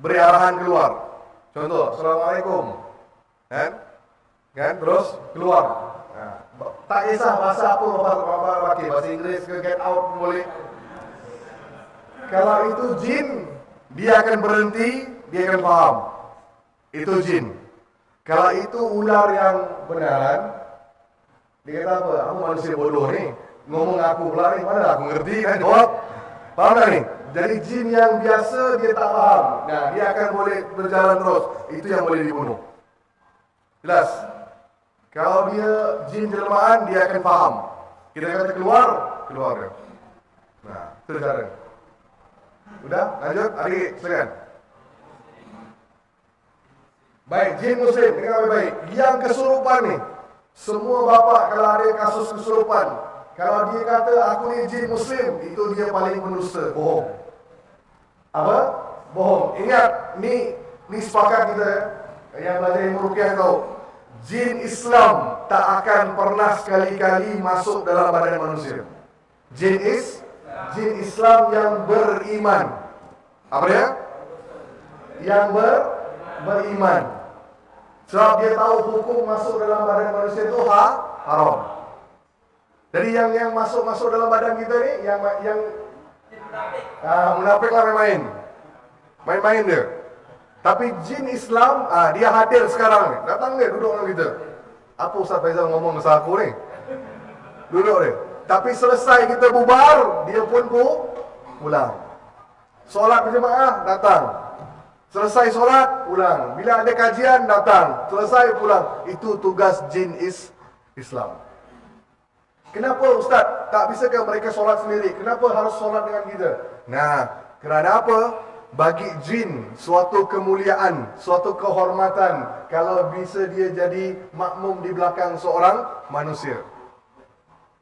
Beri arahan keluar. Contoh, Assalamualaikum. Kan? Terus keluar. Tak kisah bahasa apa bapak pakai, bahasa Inggeris ke get out boleh. Kalau itu jin, dia akan berhenti, dia akan faham. Itu jin. Kalau itu ular yang benaran, dia kata apa? Aku manusia bodoh ni. Ngomong aku pula ni, mana aku ngerti kan? Jawab. Faham tak ni? Jadi jin yang biasa dia tak faham. Nah, dia akan boleh berjalan terus. Itu yang boleh dibunuh. Jelas? Kalau dia jin jelmaan, dia akan faham. Kita kata keluar dia. Nah, itu cara. Udah? Lanjut? Adik, silakan. Baik, jin muslim, dengar baik-baik. Yang kesurupan ni, semua bapa kalau ada kasus kesurupan, kalau dia kata aku ni jin muslim, itu dia paling pendusta, bohong. Apa? Bohong. Ingat, ni sepakat kita yang belajar ilmu ruqyah tahu. Jin Islam tak akan pernah sekali-kali masuk dalam badan manusia. Jin Islam yang beriman. Apa dia? Yang beriman. Sebab dia tahu hukum masuk dalam badan manusia itu haram. Jadi yang masuk dalam badan kita ni, yang munafik lah main-main dia. Tapi jin Islam, dia hadir sekarang ni. Datang dia, duduk dengan kita. Apa Ustaz Faizal ngomong dengan aku ni? Duduk dia. Tapi selesai kita bubar, dia pun pulang. Solat berjemaah, datang. Selesai solat, pulang. Bila ada kajian, datang. Selesai, pulang. Itu tugas jin Islam. Kenapa Ustaz? Tak bisakah mereka solat sendiri? Kenapa harus solat dengan kita? Nah, kerana apa? Bagi jin suatu kemuliaan, suatu kehormatan kalau bisa dia jadi makmum di belakang seorang manusia.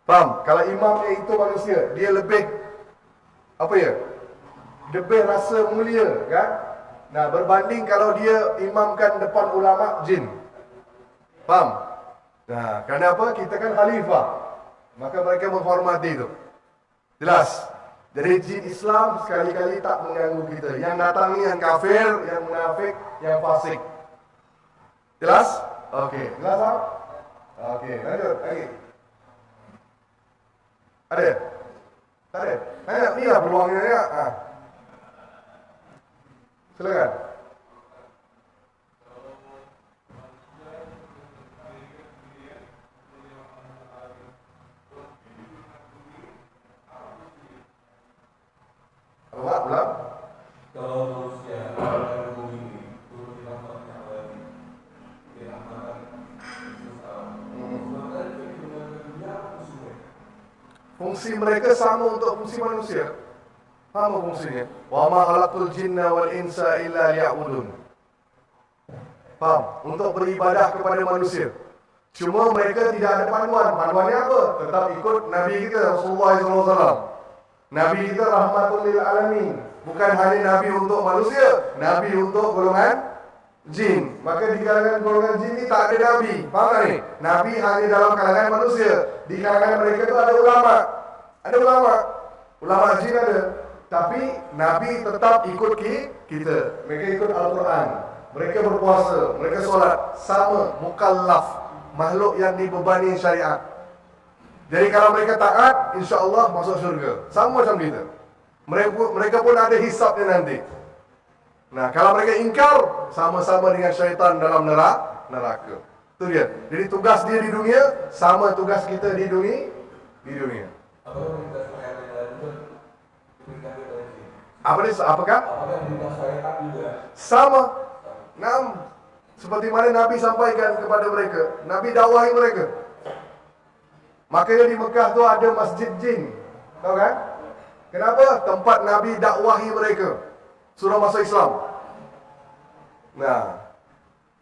Faham? Kalau imamnya itu manusia, dia lebih lebih rasa mulia, kan? Nah, berbanding kalau dia imamkan depan ulama jin. Faham? Nah, kerana apa? Kita kan khalifah. Maka mereka menghormati itu. Jelas? Jadi jin Islam sekali-kali tak mengganggu kita. Yang datang ni yang kafir, yang munafik, yang fasik. Jelas? Okey. Jelas tak? Okey, lanjut lagi. Ada? Tak ada? Ni lah peluangnya ya. Silakan. Ulang. Kalau manusia pada bumi ini turut dirahmatkan oleh dirahmatkan maka kehidupan dunia musuhnya. Fungsi mereka sama untuk fungsi manusia. Sama fungsinya. Wa ma khalaqtul jinna wal insa illa liya'budun. Faham? Untuk beribadah kepada manusia. Cuma mereka tidak ada panduan. Panduannya apa? Tetap ikut Nabi kita Rasulullah SAW. Nabi kita rahmatul lil alamin. Bukan hanya Nabi untuk manusia, Nabi untuk golongan jin. Maka di kalangan golongan jin ini tak ada Nabi. Faham tak ni? Nabi hanya dalam kalangan manusia. Di kalangan mereka tu ada ulama. Ada ulama. Ulama jin ada. Tapi Nabi tetap ikut kita. Mereka ikut Al-Quran. Mereka berpuasa. Mereka solat. Sama mukallaf. Makhluk yang dibebani syariat. Jadi kalau mereka taat, insya-Allah masuk syurga. Sama macam kita. Mereka pun ada hisabnya nanti. Nah, kalau mereka ingkar, sama-sama dengan syaitan dalam neraka. Itu dia. Jadi tugas dia di dunia sama tugas kita di dunia. Apakah perintah syariat yang lain pun diberikan kepada jin? Apakah? Apakah perintah syariat juga? Sama. Seperti mana Nabi sampaikan kepada mereka. Nabi dakwahi mereka. Makanya di Mekah tu ada masjid jin. Tahu kan? Kenapa? Tempat Nabi dakwahi mereka. Suruh masuk Islam. Nah,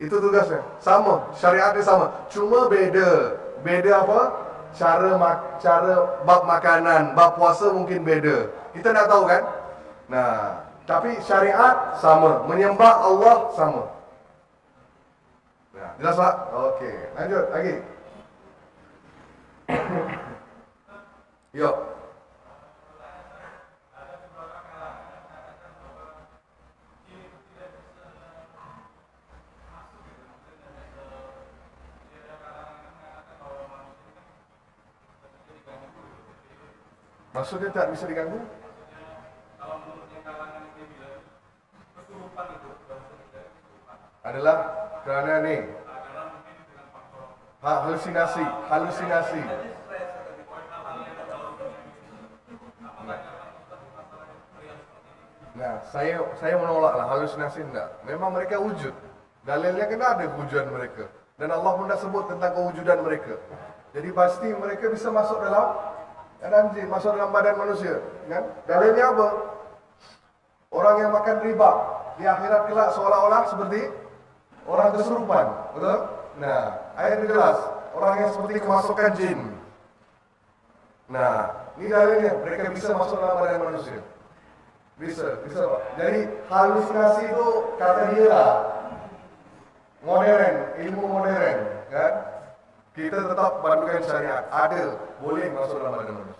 itu tugasnya. Sama, syariatnya sama. Cuma beda. Beda apa? Cara bab makanan, bab puasa mungkin beda. Kita nak tahu kan? Nah, tapi syariat sama. Menyembah Allah sama. Nah, jelas tak? Okey, lanjut lagi. Yuk. Maksudnya tak bisa diganggu? Adalah kerana ni halusinasi. Nah, saya menolaklah halusinasi enggak. Memang mereka wujud. Dalilnya kena ada kewujudan mereka. Dan Allah pun dah sebut tentang kewujudan mereka. Jadi pasti mereka bisa masuk dalam keadaan jin, masuk dalam badan manusia, kan? Dalilnya apa? Orang yang makan riba di akhirat kelak seolah-olah seperti orang kesurupan, betul? Nah, ayat ini jelas, orang yang seperti kemasukan jin. Nah, ini dalilnya, mereka bisa masuk dalam badan manusia. Bisa Pak. Jadi halusinasi itu kata dia lah, modern, ilmu modern, kan? Kita tetap pandukan syariat, adil, boleh masuk dalam badan manusia.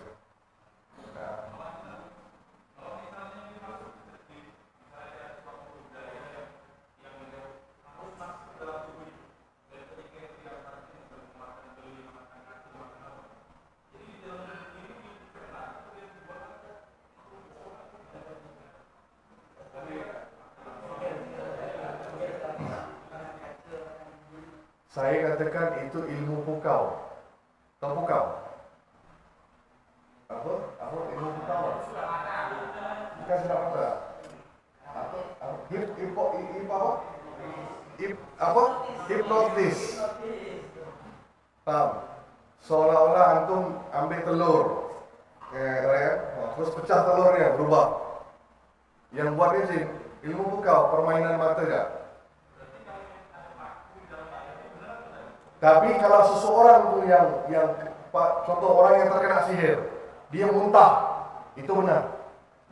Saya katakan itu ilmu pukau. Tahu pukau? Apa? Ilmu pukau? Bukan silap mata. Hipnotis. Paham? Seolah-olah antum ambil telur, terus pecah telurnya, berubah. Yang buatnya sih ilmu pukau, permainan mata je. Tapi kalau seseorang tu yang contoh orang yang terkena sihir, dia muntah, itu benar.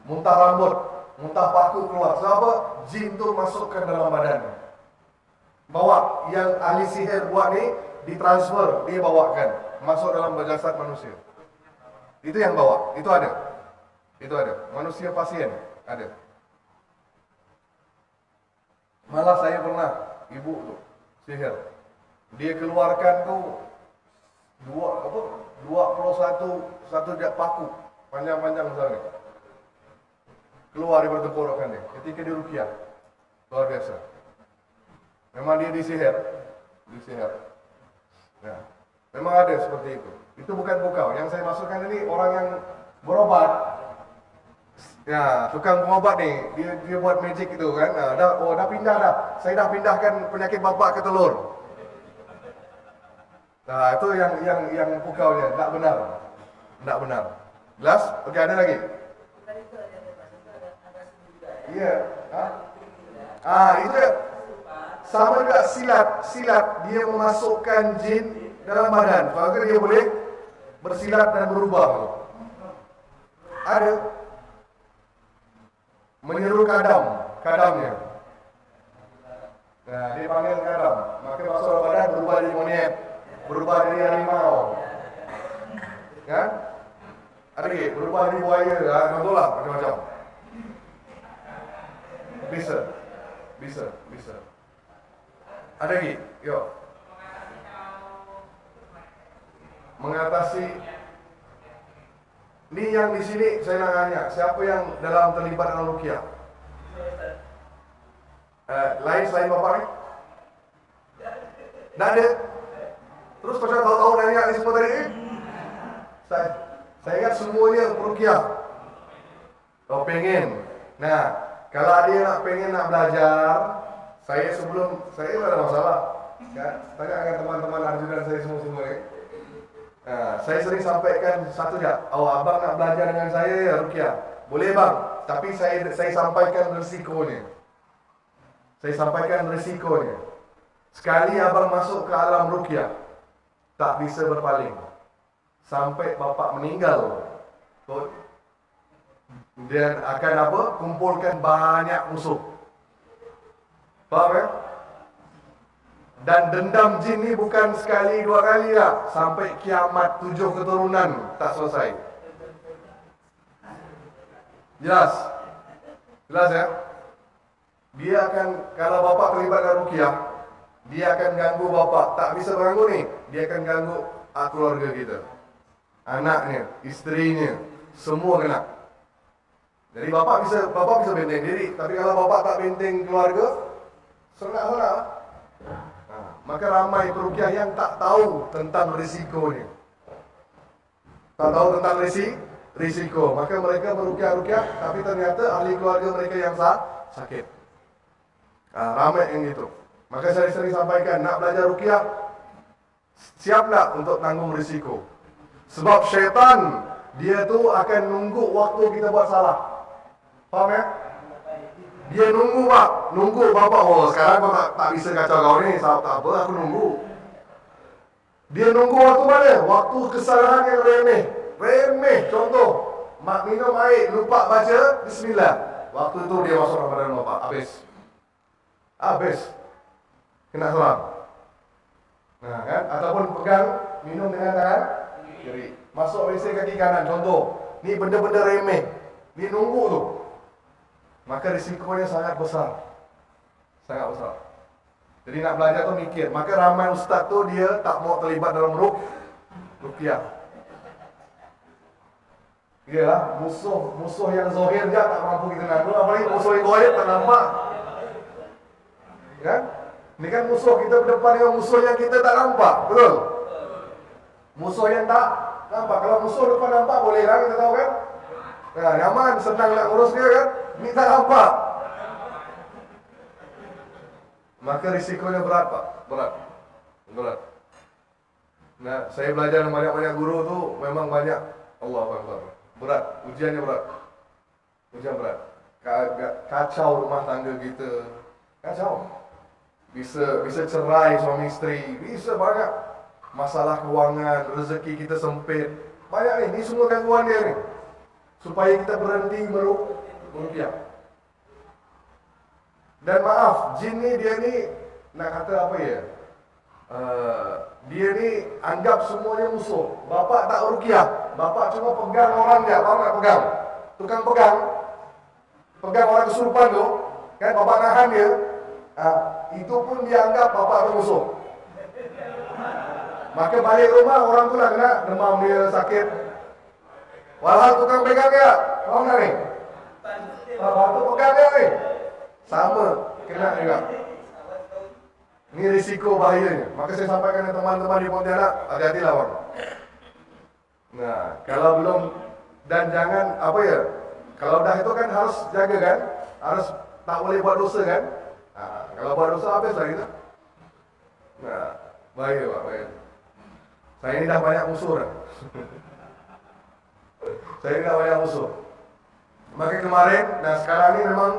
Muntah rambut, muntah paku keluar. Sebab jin tu masukkan dalam badannya. Bawa yang ahli sihir buat ni, ditransfer, dia bawakan masuk dalam jasad manusia. Itu yang bawa, itu ada. Manusia pasien ada. Malah saya pernah ibu tu sihir. Dia keluarkan tu 21 jak paku panjang-panjang misalnya. Keluar daripada tenggorokan dia ketika dia ruqyah. Luar biasa. Memang dia disihir. Ya. Memang ada seperti itu. Itu bukan pukau. Yang saya maksudkan ini orang yang berobat. Ya, tukang pengobat ni, dia buat magic itu kan. Dah pindah dah. Saya dah pindahkan penyakit bapak ke telur. Nah, itu yang pukaunya, tak benar. Jelas? Okey, ada lagi? Iya. Itu sama juga silat dia memasukkan jin dalam badan. Maka dia boleh bersilat dan berubah. Ada menyeru kadamnya. Nah, dia panggil kadam. Maka masuk dalam badan berubah jadi monyet, berubah jadi harimau. Kan? Ada lagi berubah jadi buaya, contohlah macam-macam. Bisa. Ada lagi? Yuk. Mengatasi. Ni yang di sini saya nak tanya, siapa yang dalam terlibat dalam ruqyah? Lain selain bapak ni? Tak ada. Terus macam tahu-tahu nanya ni semua tadi? Saya ingat semuanya ruqyah. Kau pengen. Nah, kalau ada pengen nak belajar, saya tak ada masalah. Kan? Tanya dengan teman-teman arjudan saya semua ni. Saya sering sampaikan satu je. Abang nak belajar dengan saya ya ruqyah. Boleh bang, tapi saya sampaikan risikonya. Sekali abang masuk ke alam ruqyah, tak bisa berpaling. Sampai bapak meninggal. Dan akan kumpulkan banyak musuh. Faham ya? Dan dendam jin ni bukan sekali dua kali lah. Sampai kiamat 7 keturunan tak selesai. Jelas ya? Dia akan, kalau bapak terlibat dalam ruqyah, dia akan ganggu bapak. Tak bisa ganggu ni, dia akan ganggu keluarga kita. Anaknya, isterinya, semua kena. Jadi bapak bisa benteng diri. Tapi kalau bapak tak benteng keluarga, senang. Maka ramai peruqyah yang tak tahu tentang risikonya. Risiko. Maka mereka meruqyah, tapi ternyata ahli keluarga mereka yang sakit. Ramai yang gitu. Maka saya sering sampaikan, nak belajar ruqyah, siaplah untuk tanggung risiko. Sebab syaitan, dia tu akan nunggu waktu kita buat salah. Faham ya? Dia nunggu bapak. Sekarang kau tak bisa kacau kau ni. Tak apa, aku nunggu. Dia nunggu waktu mana? Waktu kesalahan yang remeh. Contoh, mak minum air, lupa baca bismillah. Waktu itu dia masuk ke badan bapak. Habis. Kena selang. Nah kan? Ataupun pegang, minum dengan tangan kiri. Masuk WC kaki kanan. Contoh, ni benda-benda remeh. Ni nunggu tu. Maka risikonya sangat besar. Jadi nak belajar tu mikir. Maka ramai ustaz tu dia tak mau terlibat dalam ruqyah. Iyalah, musuh yang zahir je tak mampu kita nak. Apalagi musuh yang gaib tak nampak. Kan? Ini kan musuh kita berdepan dengan musuh yang kita tak nampak, betul? Musuh yang tak nampak. Kalau musuh depan nampak boleh lah, kita tahu kan? Nah, nyaman, senang nak urus dia kan? Ini tak nampak. Maka risikonya berat, Pak. Berat. Nah, saya belajar dengan banyak-banyak guru tu memang banyak. Allah Akbar. Berat, ujiannya berat. Ujian berat. Kacau rumah tangga kita. Kacau. Bisa cerai suami isteri. Bisa banyak. Masalah kewangan, rezeki kita sempit. Banyak ni. Ini semua gangguan dia ni. Supaya kita berhenti merupiah. Dan maaf, jin ni dia ni nak kata apa ya? Dia ni anggap semuanya musuh. Bapak tak rukiah. Bapak cuma pegang orang dia. Bapak nak pegang. Tukang pegang orang kesurupan tu. Kan bapak nahan dia. Itu pun dia anggap bapak tu musuh. Maka balik rumah orang tu lah kena demam dia sakit. Walhal tukang pegang dia. Faham tak ni? Batu pegang dia ni. Sama. Kena juga. Ini risiko bahayanya. Maka saya sampaikan kepada teman-teman di Pontianak, hati-hatilah bang. Nah, kalau belum dan jangan apa ya? Kalau dah itu kan harus jaga kan, harus tak boleh buat dosa kan. Kalau buat dosa habislah kita. Nah, bahaya pak, bahaya. Saya ini dah banyak musuh dah. Saya ini dah banyak musuh. Maka kemarin dan sekarang ini memang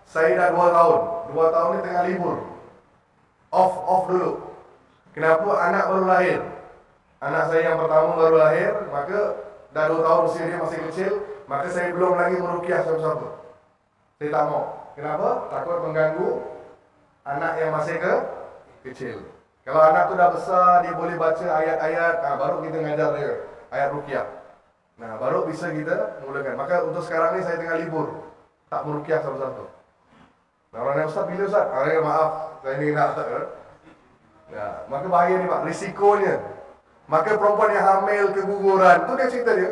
saya dah 2 tahun. 2 tahun ni tengah libur. Off dulu. Kenapa? Anak baru lahir. Anak saya yang pertama baru lahir, maka dah 2 tahun usia dia masih kecil, maka saya belum lagi merukiah siapa-siapa. Saya tak mau. Kenapa? Takut mengganggu anak yang masih kecil. Kalau anak tu dah besar, dia boleh baca ayat-ayat, baru kita ngajar dia ayat rukiah. Nah, baru bisa kita mulakan. Maka untuk sekarang ni saya tengah libur, tak merukiah siapa-siapa. Nah, orang yang Ustaz, bila Ustaz? Maaf, saya ni nak Ustaz. Nah, maka bahaya ni Pak, risikonya. Maka perempuan yang hamil, keguguran, tu dia cerita dia.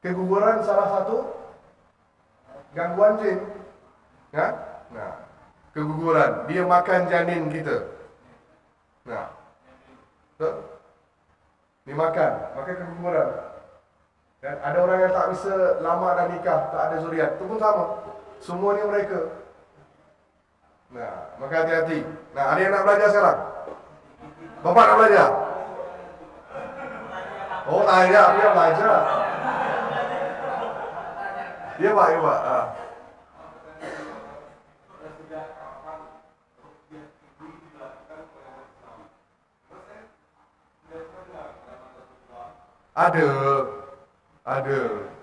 Keguguran salah satu gangguan jin. Nah, keguguran, dia makan janin kita. Nah, betul? Dimakan, maka keguguran. Dan ada orang yang tak bisa lama dan nikah, tak ada zuriat, itu pun sama. Semua ni mereka. Nah, maka hati-hati. Nah, ada yang nak belajar sekarang? Bapak nak belajar? Oh, tak ada, dia belajar. Ya Pak, ya Pak.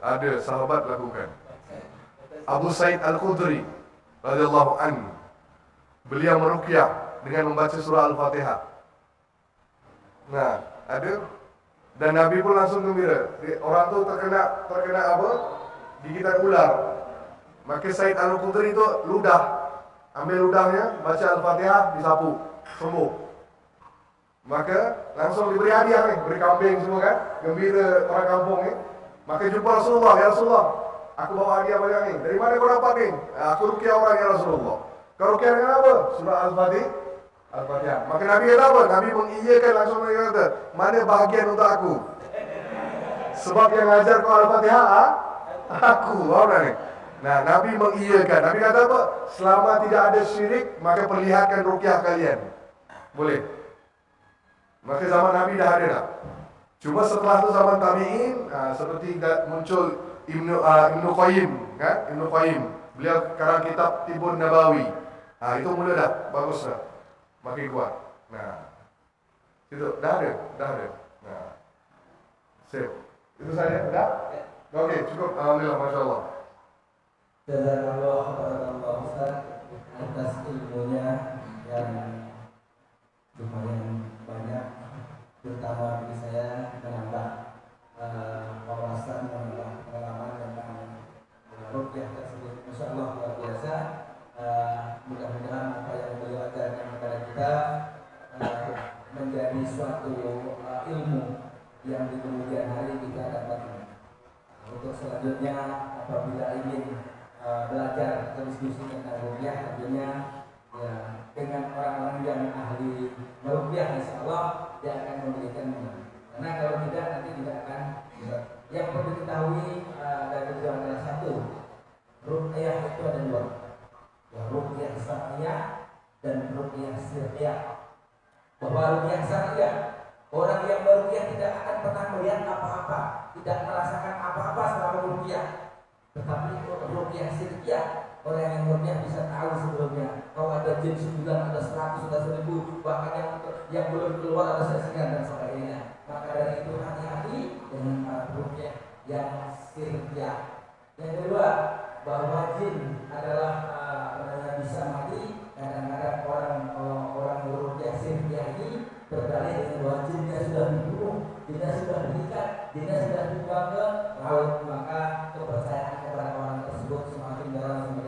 Ada sahabat lakukan. Abu Sa'id Al-Khudri radhiyallahu anhu, beliau meruqyah dengan membaca surah Al-Fatihah. Nah, ada, dan Nabi pun langsung gembira. Orang tu terkena apa? Gigitan ular. Maka Sa'id Al-Khudri itu ambil ludahnya, baca Al-Fatihah, disapu, sembuh. Maka langsung diberi hadiah ni, beri kambing semua kan, gembira orang kampung ni. Maka jumpa Rasulullah, ya Rasulullah, aku bawa hadiah banyak ni. Dari mana kau dapat ni? Aku ruqyah orang, ya Rasulullah. Kau ruqyah dengan apa? Surah Al-Fatihah. Maka Nabi kata apa? Nabi mengiyakan langsung, Nabi kata, mana bahagian untuk aku? Sebab yang ngajar kau Al-Fatihah, aku. Faham tak ni? Nah, Nabi mengiyakan. Nabi kata apa? Selama tidak ada syirik, maka perlihatkan ruqyah kalian. Boleh. Maka zaman Nabi dah ada dah. Cuma setelah tu zaman tabi'in, seperti muncul Ibnu Qayyim, kan? Ibnu Qayyim. Beliau karang kitab Tibun Nabawi. Itu mula dah, bagus dah. Makin kuat. Nah, itu dah ada. Nah, sip. Itu saja, dah? Okey, cukup. Alhamdulillah, masya-Allah. Jazakallah khairan Ustaz atas ilmunya yang lumayan banyak, terutama bagi saya menambah wawasan, menambah pengalaman tentang ruqyah tersebut. Masya Allah, luar biasa. Mudah-mudahan apa yang beliau ajarkan kepada kita menjadi suatu ilmu yang di kemudian hari kita dapat. Untuk selanjutnya, apabila ingin belajar atau diskusi tentang ruqyah, tentunya ya dengan orang-orang yang ahli meruqyah, insya Allah dia akan memberikannya. Karena kalau tidak nanti tidak akan bisa. Yang perlu diketahui dari jawaban satu, ruqyah itu ada dua, ya, ruqyah syar'iyyah dan ruqyah sirriyah. Bahwa ruqyah syar'iyyah, orang yang meruqyah tidak akan pernah melihat apa-apa, tidak merasakan apa-apa selama ruqyah. Tetapi ruqyah sirriyah, orang yang meruqyah bisa tahu sebelumnya kalau ada jin 9, ada 100, ada 1000, bahkan yang belum keluar ada saksian dan sebagainya. Maka dari itu hati-hati dengan ruqyah yang sirriyah. Yang kedua, bahwa jin adalah bisa mati. Kadang-kadang orang meruqyah sirriyah ini berdalih dengan bahwa jinnya sudah dibunuh, jinnya sudah diikat, jinnya sudah dibuang ke laut. Maka kepercayaan kepada orang tersebut semakin dalam,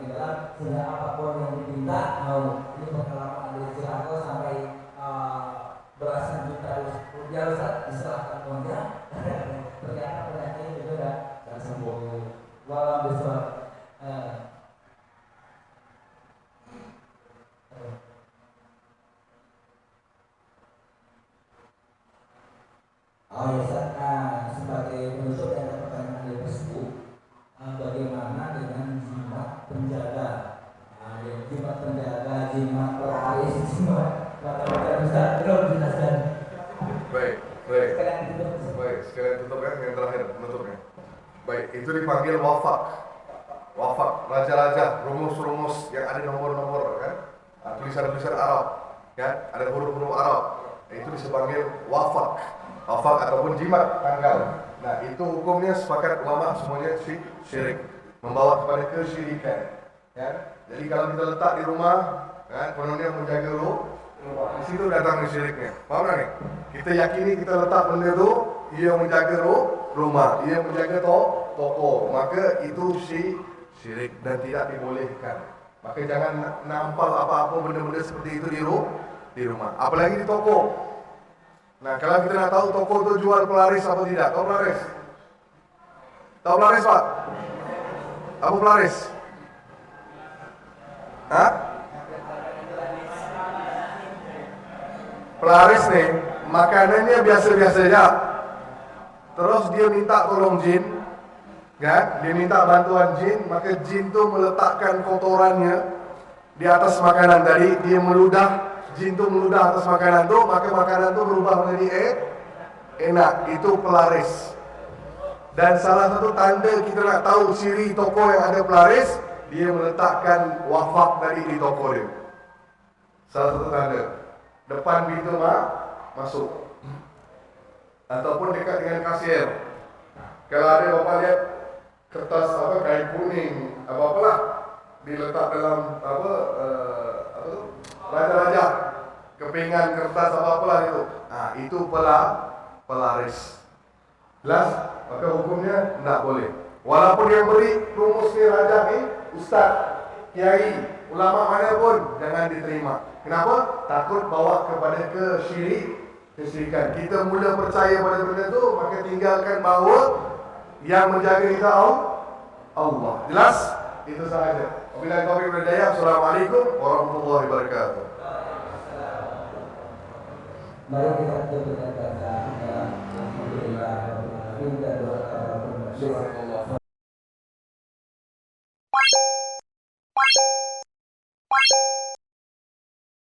sehingga apapun yang diminta mau. Ini pengalaman dari Cilacap sampai belasan juta rupiah Ustaz diserahkan uangnya. Ternyata penyakit itu sudah sembuh. Walau besar. Ustaz, sebagai penutup yang ada pertanyaan dari tersebut, bagaimana dengan jimat penjaga? Jimat penjaga, jimat pelaris, jimat macam-macam. Ustaz, belum dijelaskan. Baik. Sekalian tutup kan, yang terakhir penutupnya. Baik, itu dipanggil wafak. Wafak, raja-raja, rumus-rumus yang ada nomor-nomor kan, tulisan-tulisan Arab, kan, ada huruf-huruf Arab. Itu dipanggil wafak. Wafak ataupun jimat tanggal. Nah, itu hukumnya sepakat ulama semuanya syirik, membawa kepada kesyirikan. Ya. Jadi kalau kita letak di rumah, kan, kononnya menjaga di situ datang syiriknya. Paham tak nih? Kita yakini kita letak benda itu, ia menjaga rumah, ia menjaga toko, maka itu syirik dan tidak dibolehkan. Maka jangan nampal apa-apa benda-benda seperti itu di rumah, apalagi di toko. Nah, kalau kita nak tahu toko itu jual pelaris apa tidak? Tahu pelaris? Tahu pelaris, Pak? Apa pelaris? Hah? Pelaris nih, makanannya biasa-biasa aja. Terus dia minta tolong jin, kan? Dia minta bantuan jin, maka jin tuh meletakkan kotorannya di atas makanan tadi, dia meludah. Jin itu meludah atas makanan itu, maka makanan itu berubah menjadi enak. Itu pelaris. Dan salah satu tanda kita nak tahu ciri toko yang ada pelaris, dia meletakkan wafak tadi di toko dia. Salah satu tanda. Depan pintu masuk. Ataupun dekat dengan kasir. Kalau ada bapak lihat kertas kain kuning, apa-apalah diletak dalam raja-raja, kepingan kertas apa-apalah itu. Nah, itu pelaris. Jelas? Maka hukumnya tidak boleh. Walaupun yang beri rumus ni raja ni, ustaz, kiai, ulama mana pun jangan diterima. Kenapa? Takut bawa kepada kesyirikan. Kita mula percaya pada benda itu, maka tinggalkan bahawa yang menjaga kita Allah. Jelas? Itu sahaja. Wabillahi taufiq wal hidayah. Assalamualaikum warahmatullahi wabarakatuh. Mari kita berkata-kata alhamdulillah.